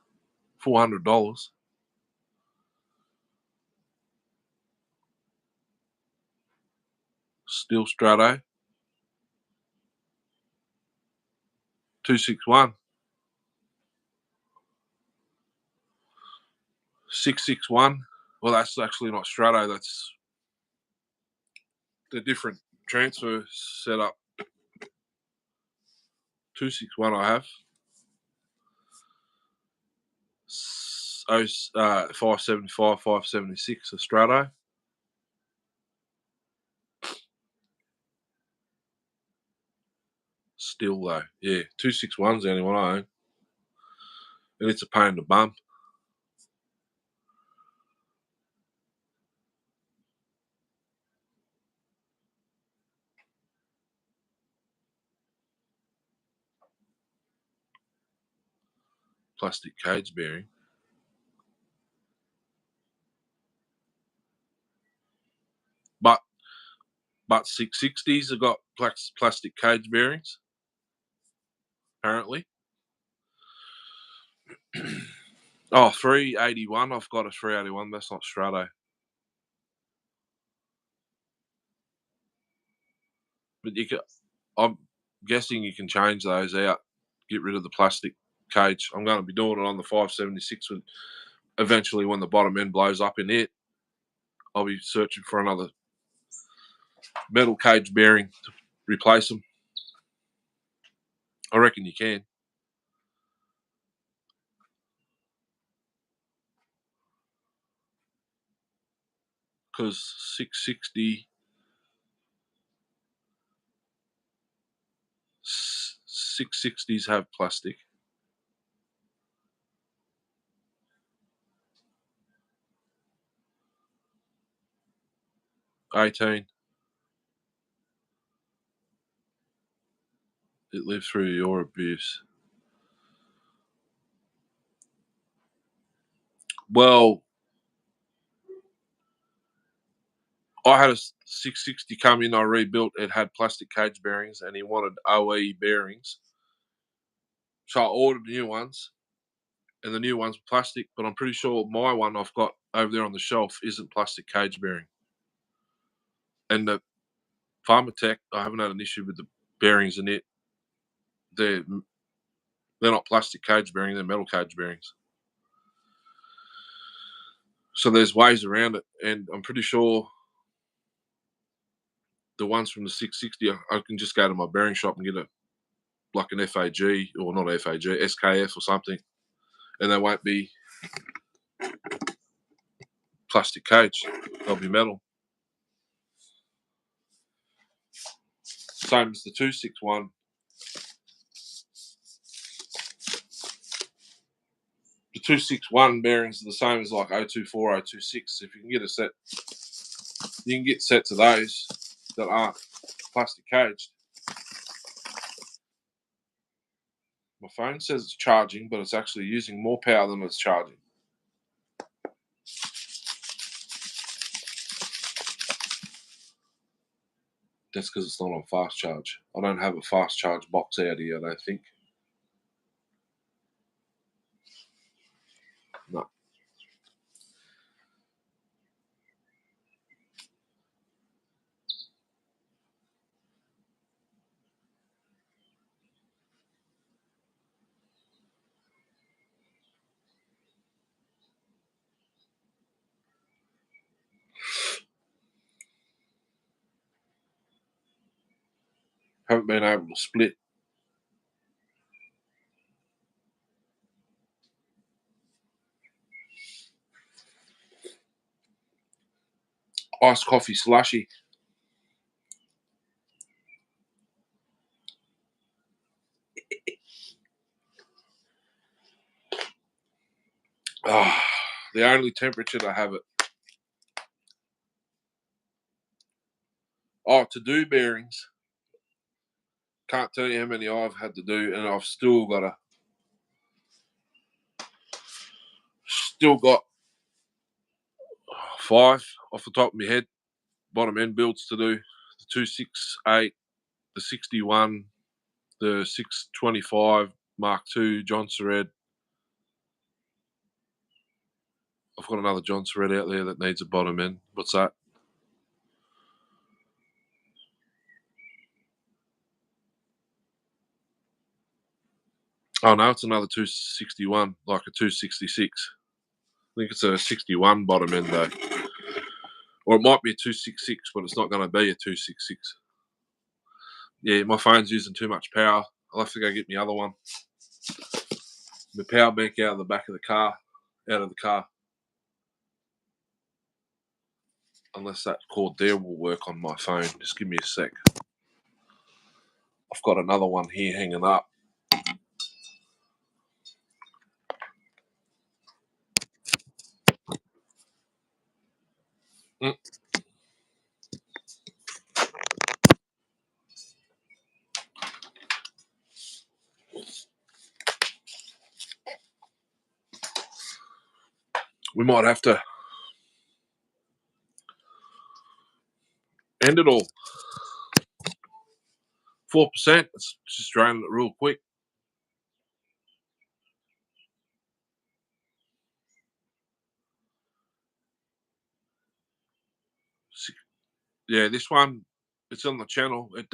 $400. Steel Strato. 261. 661. Well, that's actually not Strato. That's the different transfer setup. 261 I have. 575, 576 a Strato. Still though, yeah, 261's the only one I own, and it's a pain in the bum. Plastic cage bearing. But 660s have got plastic cage bearings, apparently. 381. I've got a 381. That's not Strato. But I'm guessing you can change those out, get rid of the plastic cage. I'm going to be doing it on the 576 when eventually when the bottom end blows up in it. I'll be searching for another metal cage bearing to replace them. I reckon you can. Because 660s have plastic. $18. It lived through your abuse. Well, I had a 660 come in, I rebuilt, it had plastic cage bearings, and he wanted OE bearings. So I ordered new ones, and the new ones were plastic, but I'm pretty sure my one I've got over there on the shelf isn't plastic cage bearing. And the Pharmatech, I haven't had an issue with the bearings in it. They're not plastic cage bearing, they're metal cage bearings. So there's ways around it, and I'm pretty sure the ones from the 660, I can just go to my bearing shop and get an FAG, or not FAG, SKF or something, and they won't be plastic cage, they'll be metal. Same as the 261. 261 bearings are the same as like 024, 026. If you can get a set, you can get sets of those that aren't plastic caged. My phone says it's charging, but it's actually using more power than it's charging. That's because it's not on fast charge. I don't have a fast charge box out here, I don't think. No. Haven't been able to split. Iced coffee slushy. The only temperature to have it. To do bearings. Can't tell you how many I've had to do, and I've still got 5 off the top of my head. Bottom end builds to do. The 268, the 61, the 625 Mark II John Surred. I've got another John Surred out there that needs a bottom end. What's that? Oh no, it's another 261, like a 266. I think it's a 61 bottom end though. Or it might be a 266, but it's not going to be a 266. Yeah, my phone's using too much power. I'll have to go get my other one. The power bank out of the back of the car, out of the car. Unless that cord there will work on my phone. Just give me a sec. I've got another one here hanging up. We might have to end it all. 4%. It's just draining it real quick. Yeah, this one, it's on the channel. It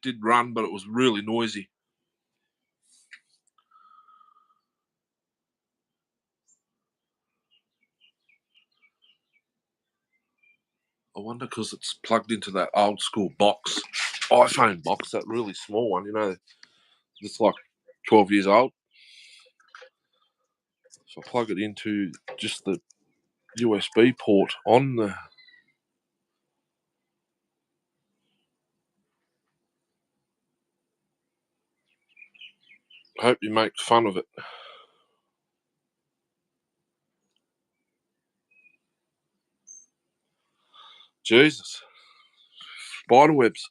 did run, but it was really noisy. I wonder because it's plugged into that old school box, iPhone box, that really small one, you know, it's like 12 years old. So I plug it into just the USB port on the. I hope you make fun of it. Jesus. Spider webs.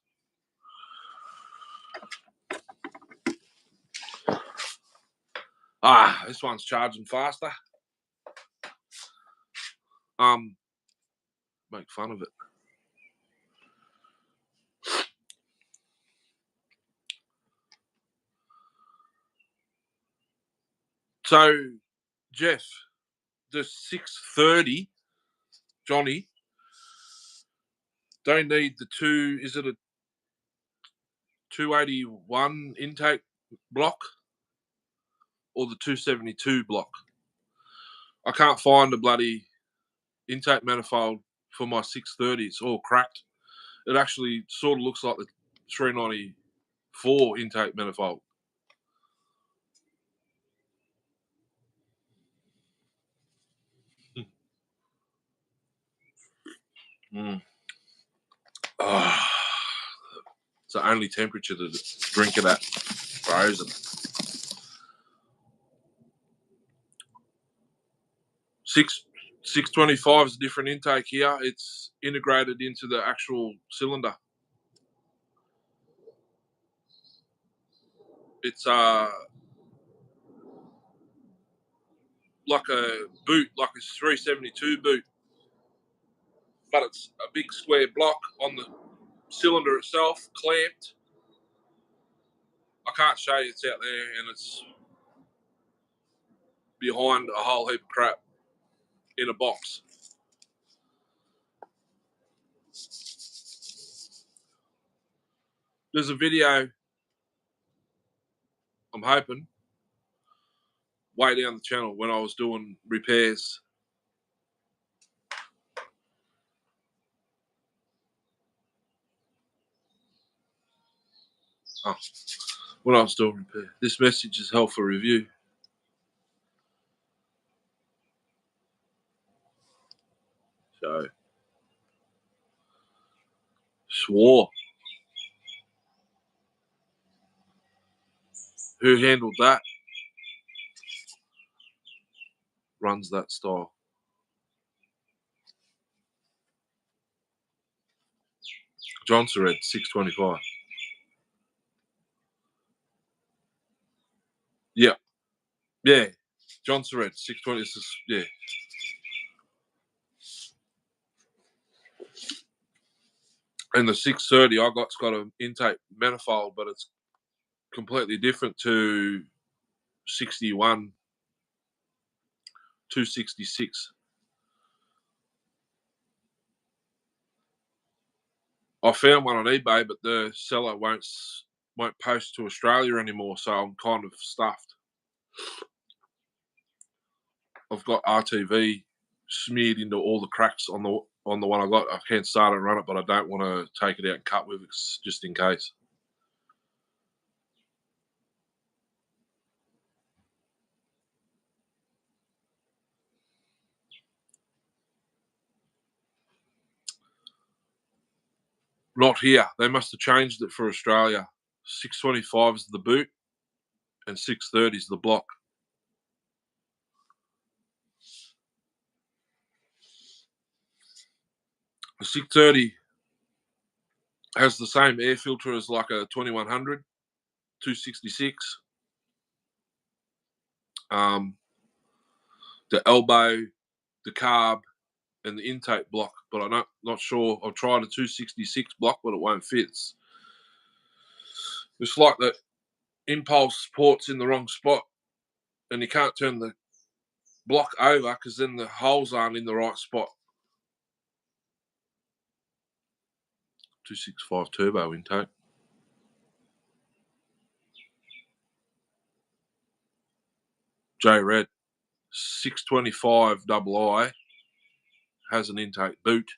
This one's charging faster. Make fun of it. So, Jeff, the 630, Johnny, don't need the is it a 281 intake block or the 272 block? I can't find a bloody intake manifold for my 630. It's all cracked. It actually sort of looks like the 394 intake manifold. It's the only temperature to drink it at. Frozen. 625 is a different intake here. It's integrated into the actual cylinder. It's like a boot, like a 372 boot, but it's a big square block on the cylinder itself, clamped. I can't show you, it's out there, and it's behind a whole heap of crap in a box. There's a video, I'm hoping, way down the channel when I was doing repairs. Oh, when I was doing repair. This message is held for review. So, swore. Who handled that? Runs that style. John Surred, 625. Yeah. Yeah. John Surred, 620. This is, yeah. And the 630 I got's got an intake manifold, but it's completely different to 61, 266. I found one on eBay, but the seller won't post to Australia anymore, so I'm kind of stuffed. I've got RTV smeared into all the cracks on the one I got. I can't start and run it, but I don't want to take it out and cut with it just in case. Not here. They must have changed it for Australia. 625 is the boot and 630 is the block. The 630 has the same air filter as like a 2100, 266. The elbow, the carb, and the intake block, but I'm not sure. I've tried a 266 block, but it won't fit. It's like the impulse port's in the wrong spot, and you can't turn the block over because then the holes aren't in the right spot. 265 turbo intake. J Red, 625 double I has an intake boot.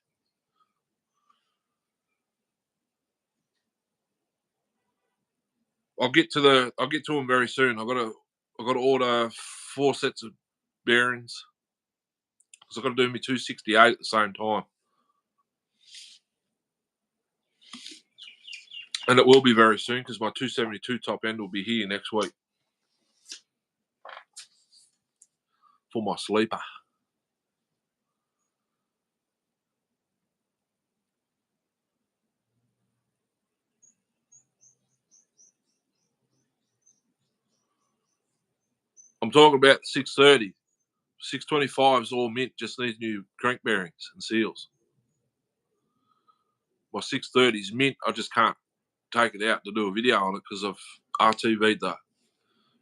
I'll get to them very soon. I've got to order 4 sets of bearings because I've got to do my 268 at the same time, and it will be very soon because my 272 top end will be here next week for my sleeper. I'm talking about 630. 625 is all mint, just needs new crank bearings and seals. My 630 is mint. I just can't take it out to do a video on it because I've RTV'd the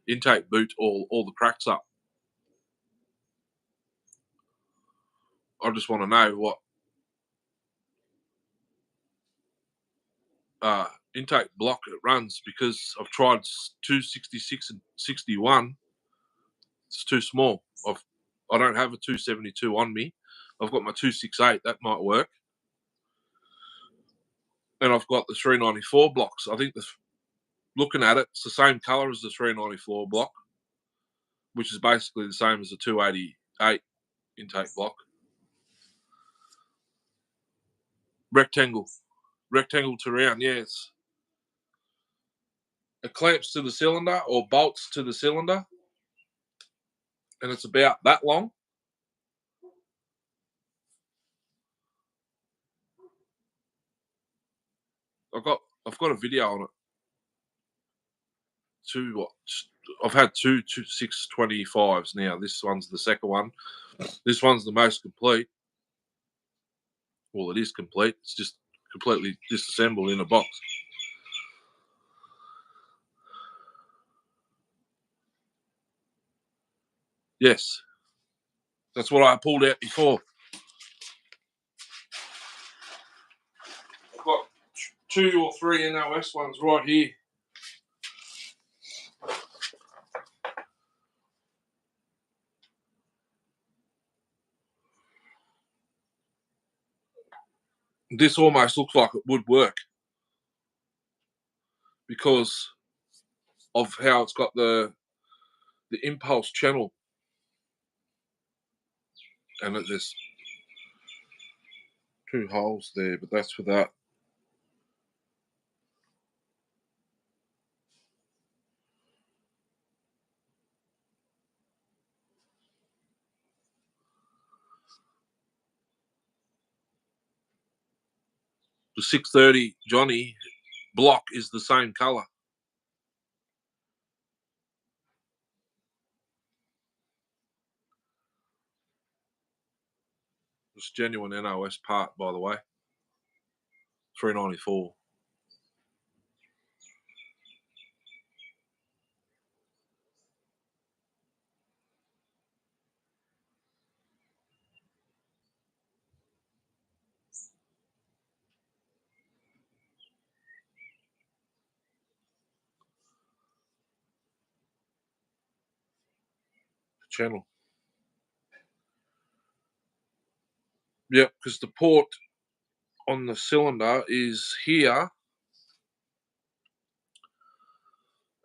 intake boot all the cracks up. I just want to know what intake block it runs because I've tried 266 and 61. It's too small. I don't have a 272 on me. I've got my 268. That might work. And I've got the 394 blocks. I think looking at it, it's the same color as the 394 block, which is basically the same as the 288 intake block. Rectangle to round, yes. It clamps to the cylinder or bolts to the cylinder, and it's about that long. I've got a video on it. I've had two 625s now. This one's the second one. This one's the most complete. Well, it is complete. It's just completely disassembled in a box. Yes, that's what I pulled out before. I've got 2 or 3 NOS ones right here. This almost looks like it would work because of how it's got the impulse channel, and there's 2 holes there, but that's for that. The 630 Johnny block is the same colour. It's genuine NOS part, by the way. $3.94. Channel. Yep, because the port on the cylinder is here,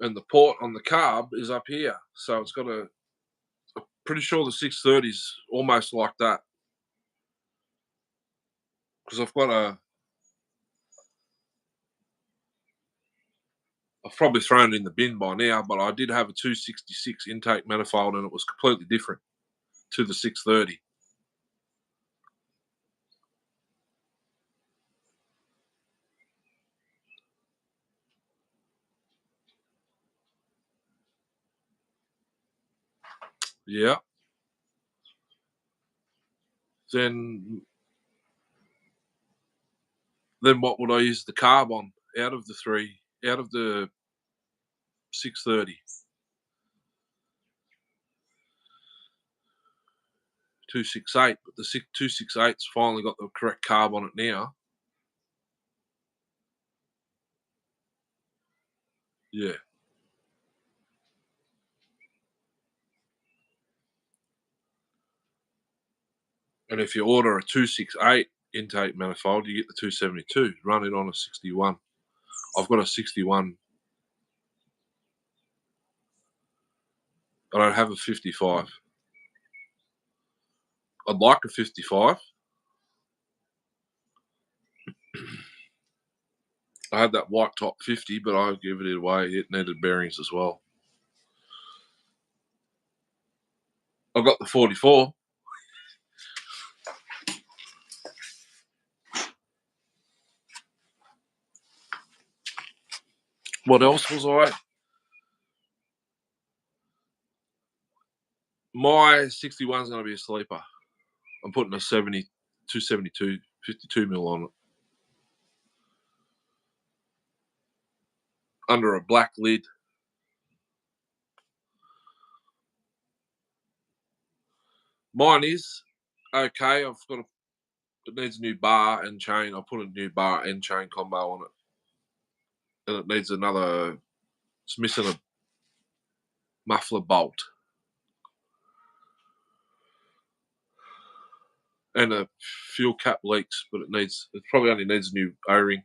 and the port on the carb is up here. So it's got I'm pretty sure the 630's almost like that. Because I've probably thrown it in the bin by now, but I did have a 266 intake manifold, and it was completely different to the 630. Yeah. Then what would I use the carb on out of the 630? 268, but the 268's finally got the correct carb on it now. Yeah. And if you order a 268 intake manifold, you get the 272. Run it on a 61. I've got a 61. I don't have a 55. I'd like a 55. I had that white top 50, but I gave it away. It needed bearings as well. I got the 44. What else was I? My 61 is going to be a sleeper. I'm putting a 272, 52 mil on it. Under a black lid. Mine is okay. It needs a new bar and chain. I put a new bar and chain combo on it. And it needs it's missing a muffler bolt. And a fuel cap leaks, but it probably only needs a new O-ring.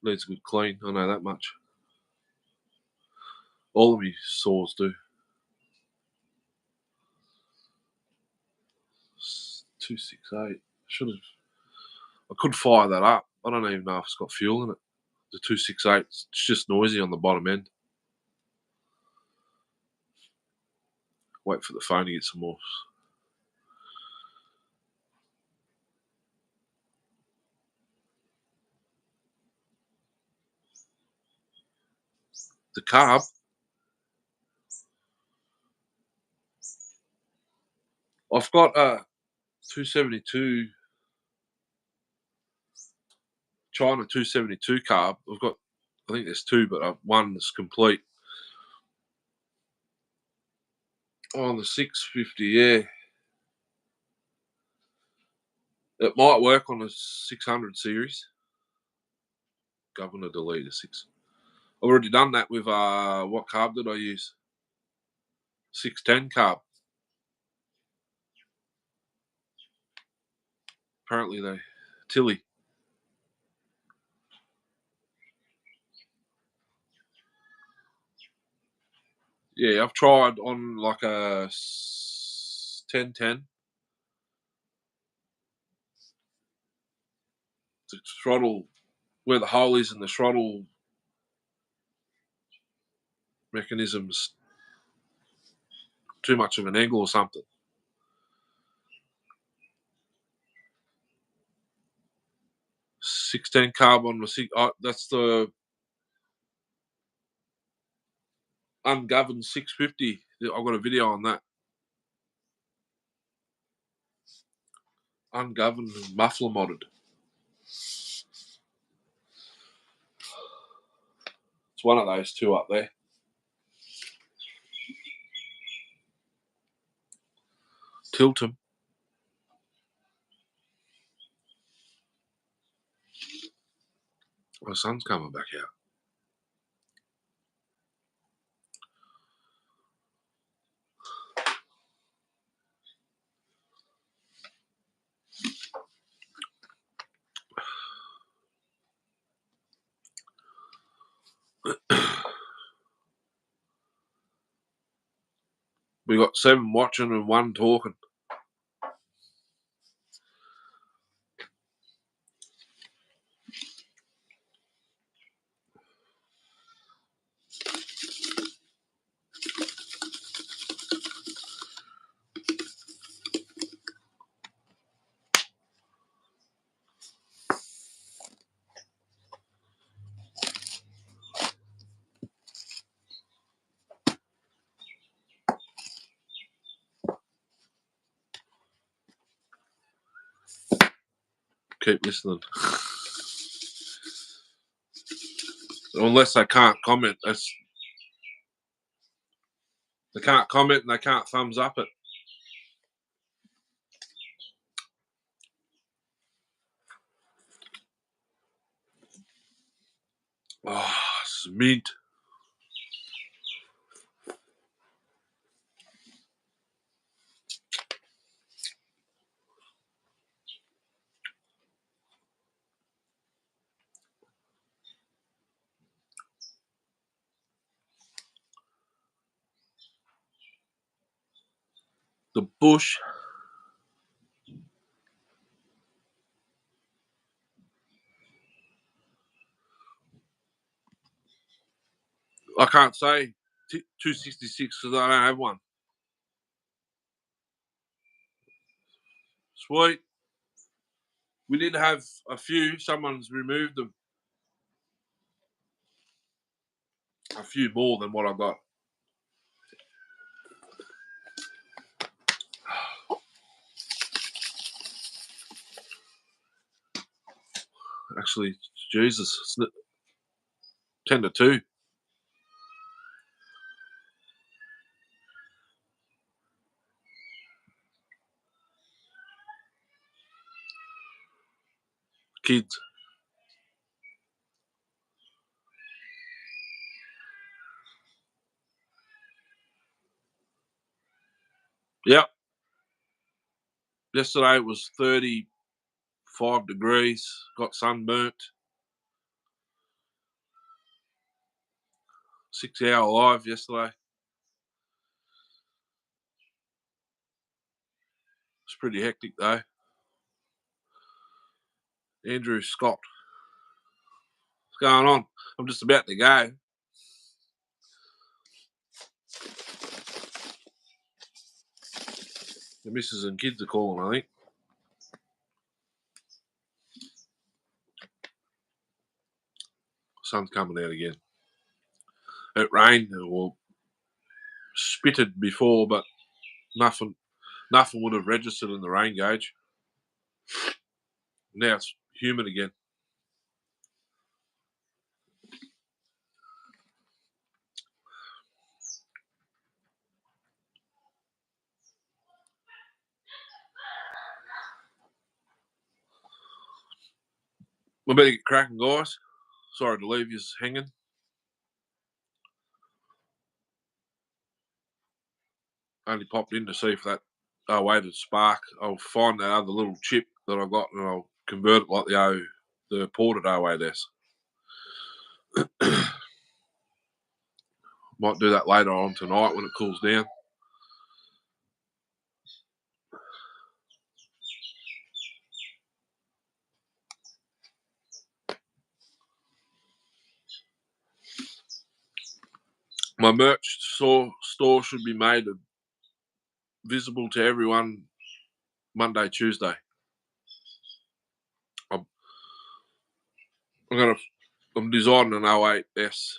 Needs a good clean, I know that much. All of my saws do. 268. I could fire that up. I don't even know if it's got fuel in it. The 268, it's just noisy on the bottom end. Wait for the phone to get some more. the carb. I've got 272 China 272 carb. I've got, I think there's two, but one is complete. On the 650, yeah. It might work on the 600 series. Governor delete 6. I've already done that with what carb did I use? 610 carb. Apparently they Tilly. Yeah, I've tried on like a 1010 to throttle where the hole is in the throttle mechanism's too much of an angle or something. 610 carb on the that's the ungoverned 650. I've got a video on that. Ungoverned and muffler modded. It's one of those two up there. Tilt 'em. The sun's coming back out. We got 7 watching and 1 talking. Keep listening. Unless they can't comment. They can't comment and they can't thumbs up it. Oh, this is mint. The bush. I can't say 266 because I don't have one. Sweet. We did have a few. Someone's removed them. A few more than what I got. Actually, Jesus, it's 10 to 2. Kids. Yep. Yesterday it was 35 degrees. Got sunburnt. 6-hour live yesterday. It's pretty hectic though. Andrew Scott. What's going on? I'm just about to go. The missus and kids are calling, I think. Sun's coming out again. it rained or spitted before, but nothing would have registered in the rain gauge. Now it's humid again. We better get cracking, guys. Sorry to leave you hanging. Only popped in to see if that waited spark. I'll find that other little chip that I got and I'll convert it like the ported 08S. Might do that later on tonight when it cools down. My merch store should be made visible to everyone Monday, Tuesday. I'm designing an 08S.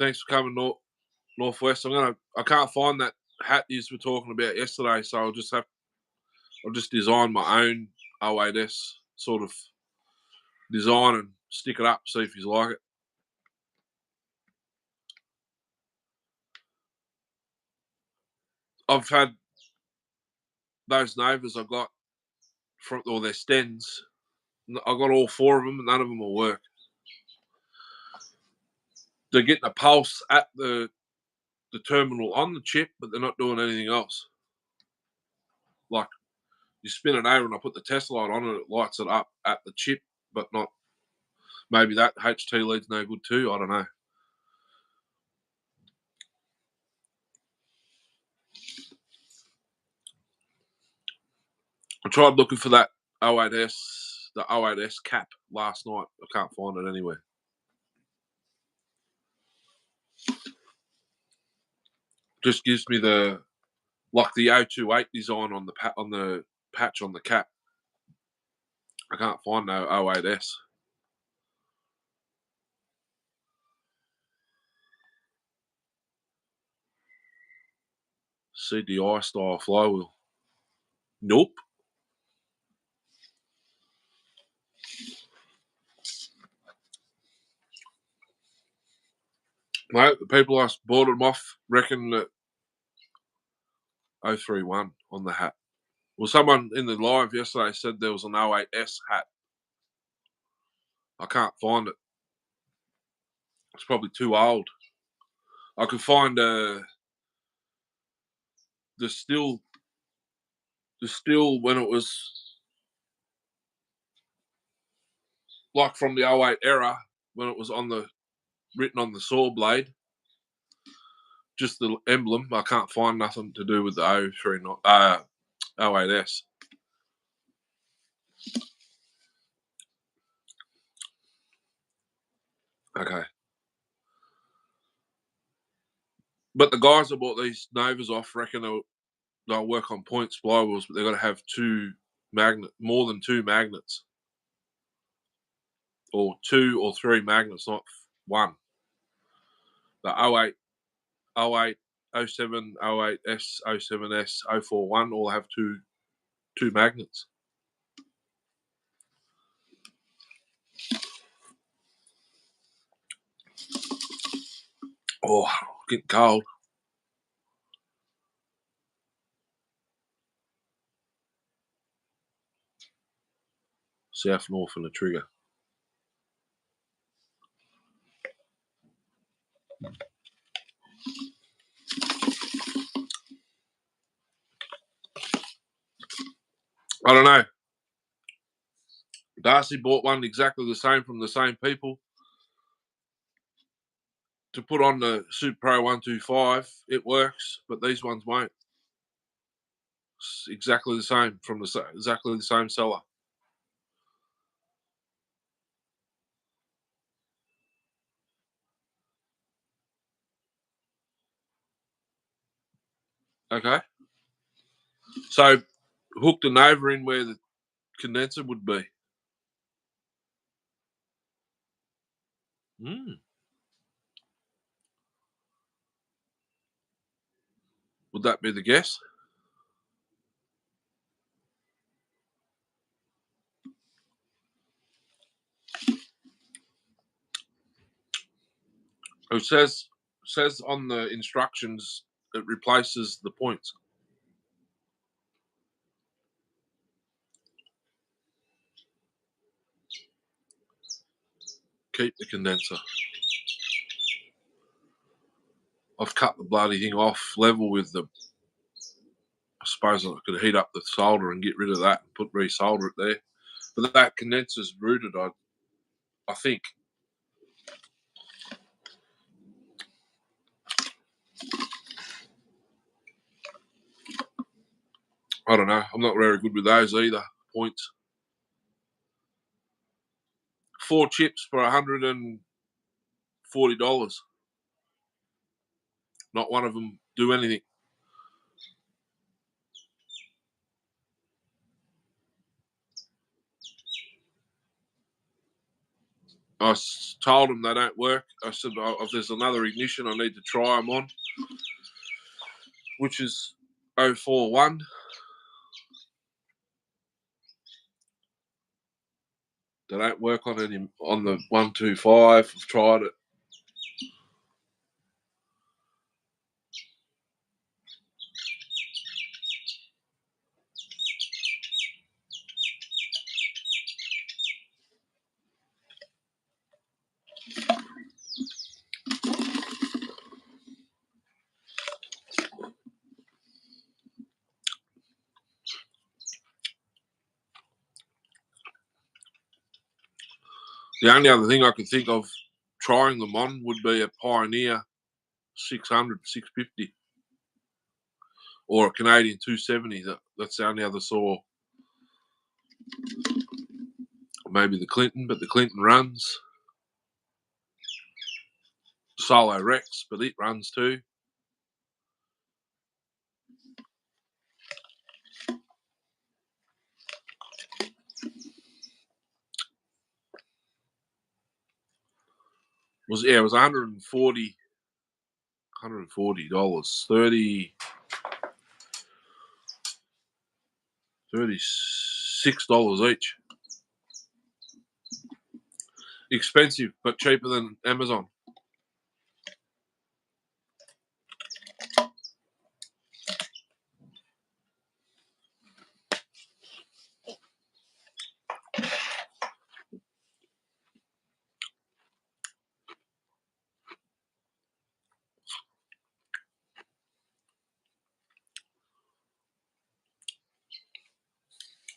Thanks for coming, Northwest. I can't find that hat you were talking about yesterday, so I'll just design my own 08S sort of design and stick it up, see if you like it. I've had those Novas I got from, or their Stens. I got all 4 of them, and none of them will work. They're getting a pulse at the terminal on the chip, but they're not doing anything else. Like, you spin it over and I put the test light on and it lights it up at the chip, but not. Maybe that HT lead's no good too. I don't know. I tried looking for that 08S, the 08S cap last night. I can't find it anywhere. Just gives me the 028 design on the patch on the cap. I can't find no 08S. CDI style flywheel. Nope. Mate, the people I bought them off reckon that 031 on the hat. Well, someone in the live yesterday said there was an 08S hat. I can't find it. It's probably too old. I could find the still when it was like from the 08 era when it was written on the saw blade. Just the emblem. I can't find nothing to do with the 08S. Okay. But the guys that bought these Novas off reckon they'll work on points flywheels, but they've got to have more than 2 magnets. Or 2 or 3 magnets, not 1. The 08, 07, 08S, 07S, 041 all have 2 magnets. Oh, getting cold. South, north, and the trigger. I don't know. Darcy bought one exactly the same from the same people to put on the Super Pro 125. It works, but these ones won't. It's exactly the same from exactly the same seller. Okay. So hook the Nova in where the condenser would be. Mm. Would that be the guess? It says on the instructions it replaces the points. Keep the condenser. I've cut the bloody thing off level with the. I suppose I could heat up the solder and get rid of that and re-solder it there. But that condenser's rooted. I think. I don't know. I'm not very good with those either. Points. 4 chips for $140. Not one of them do anything. I told them they don't work. I said, if there's another ignition, I need to try them on, which is 041. They don't work on the 125. I've tried it. The only other thing I could think of trying them on would be a Pioneer 600, 650 or a Canadian 270. That's the only other saw. Maybe the Clinton, but the Clinton runs. Solo Rex, but it runs too. It was $140, $36 each. Expensive, but cheaper than Amazon.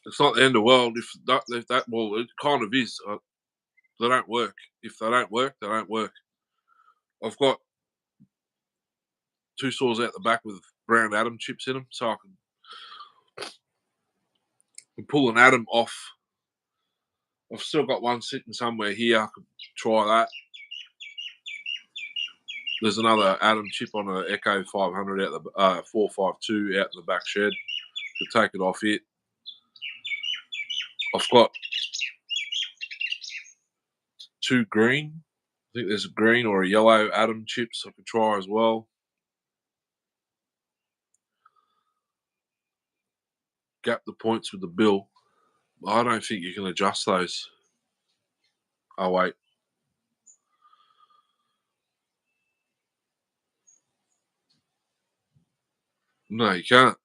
It's not the end of the world if that well, it kind of is. They don't work. If they don't work, they don't work. I've got 2 saws out the back with brown atom chips in them, so I can pull an atom off. I've still got one sitting somewhere here. I could try that. There's another atom chip on an Echo 500 out the 452 out in the back shed. Could take it off it. I've got 2 green. I think there's a green or a yellow atom chips I could try as well. Gap the points with the bill. I don't think you can adjust those. Oh, wait. No, you can't.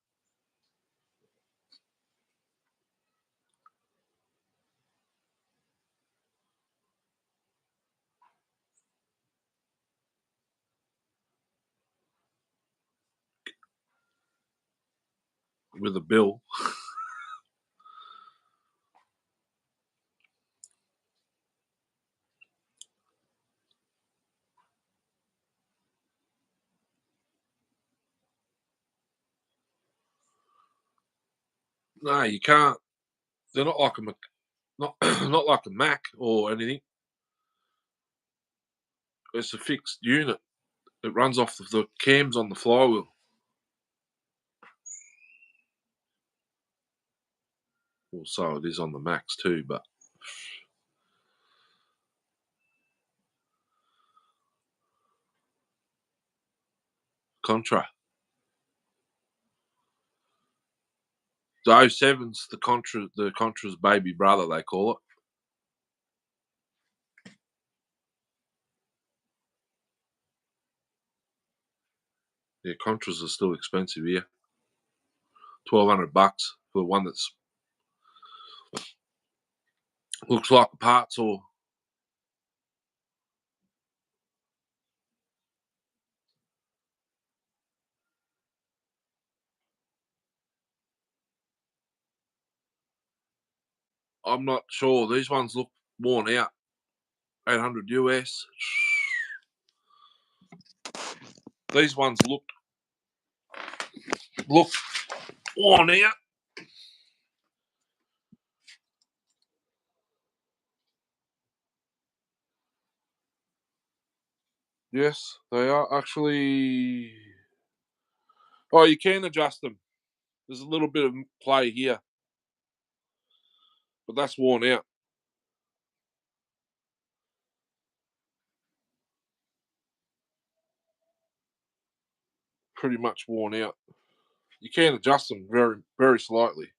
With a bill. No, you can't. They're not like not like a Mac or anything. It's a fixed unit. It runs off the cams on the flywheel. Well, so it is on the Macs too, but Contra. The 07's the Contra's baby brother, they call it. Yeah, Contras are still expensive here. $1,200 for one that's looks like the parts or I'm not sure. These ones look worn out. 800 US. These ones look worn out. Yes, they are actually. Oh, you can adjust them. There's a little bit of play here, but that's worn out. Pretty much worn out. You can adjust them very, very slightly.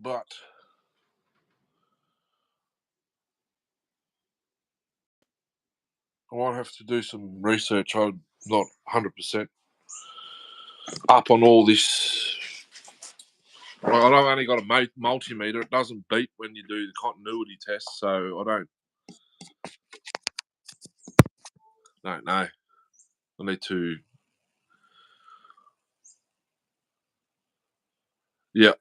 But I might have to do some research. I'm not 100% up on all this. Well, I've only got a multimeter. It doesn't beep when you do the continuity test, so I don't know. I need to. Yeah.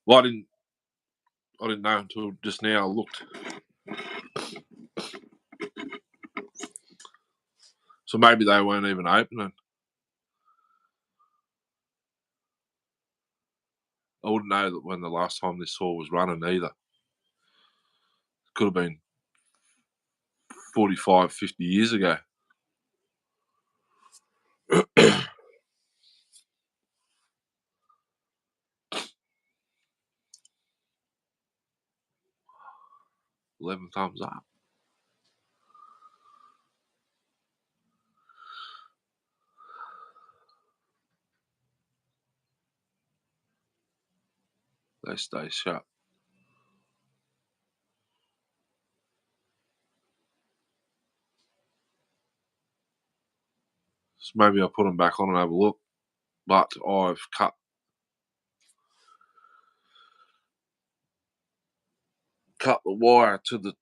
Well, I didn't know until just now. I looked. So maybe they weren't even opening. I wouldn't know that when the last time this saw was running either. Could have been 45, 50 years ago. $11 thumbs up. They stay sharp. So maybe I'll put them back on and have a look. But I've cut the wire to the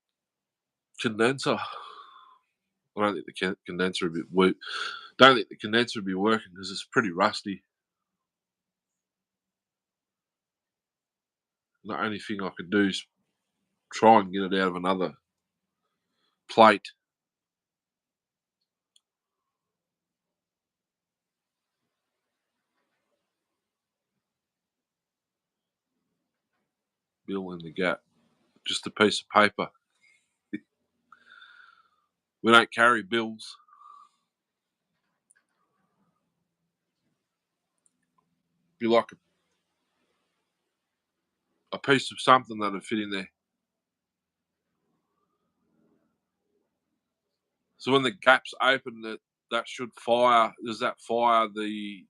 condenser. I don't think the condenser would be don't think the condenser would be working because it's pretty rusty. The only thing I could do is try and get it out of another plate. Bill in the gap. Just a piece of paper. We don't carry bills. Be like a piece of something that'd fit in there. So when the gap's open, that should fire. Does that fire the?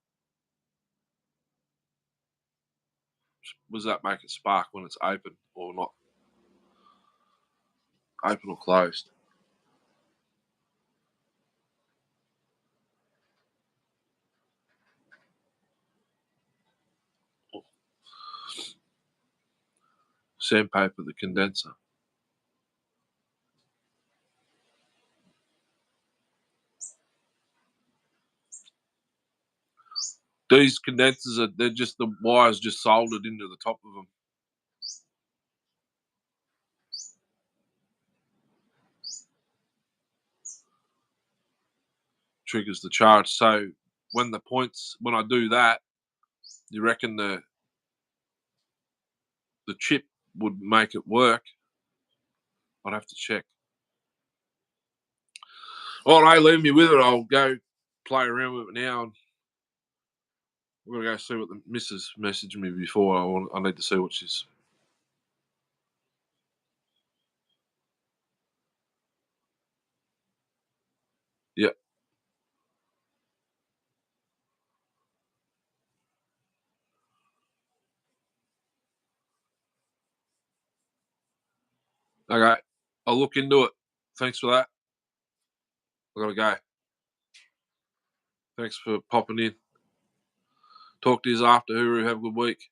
Does that make it spark when it's open or not? Open or closed? Sandpaper the condenser. These condensers they're just the wires just soldered into the top of them. Triggers the charge. So when I do that, you reckon the chip would make it work? I'd have to check. All right, leave me with it. I'll go play around with it now, and we're gonna go see what the missus messaged me before. I need to see what she's. Yeah. Okay. I'll look into it. Thanks for that. I gotta go. Thanks for popping in. Talk to you after, Huru. Have a good week.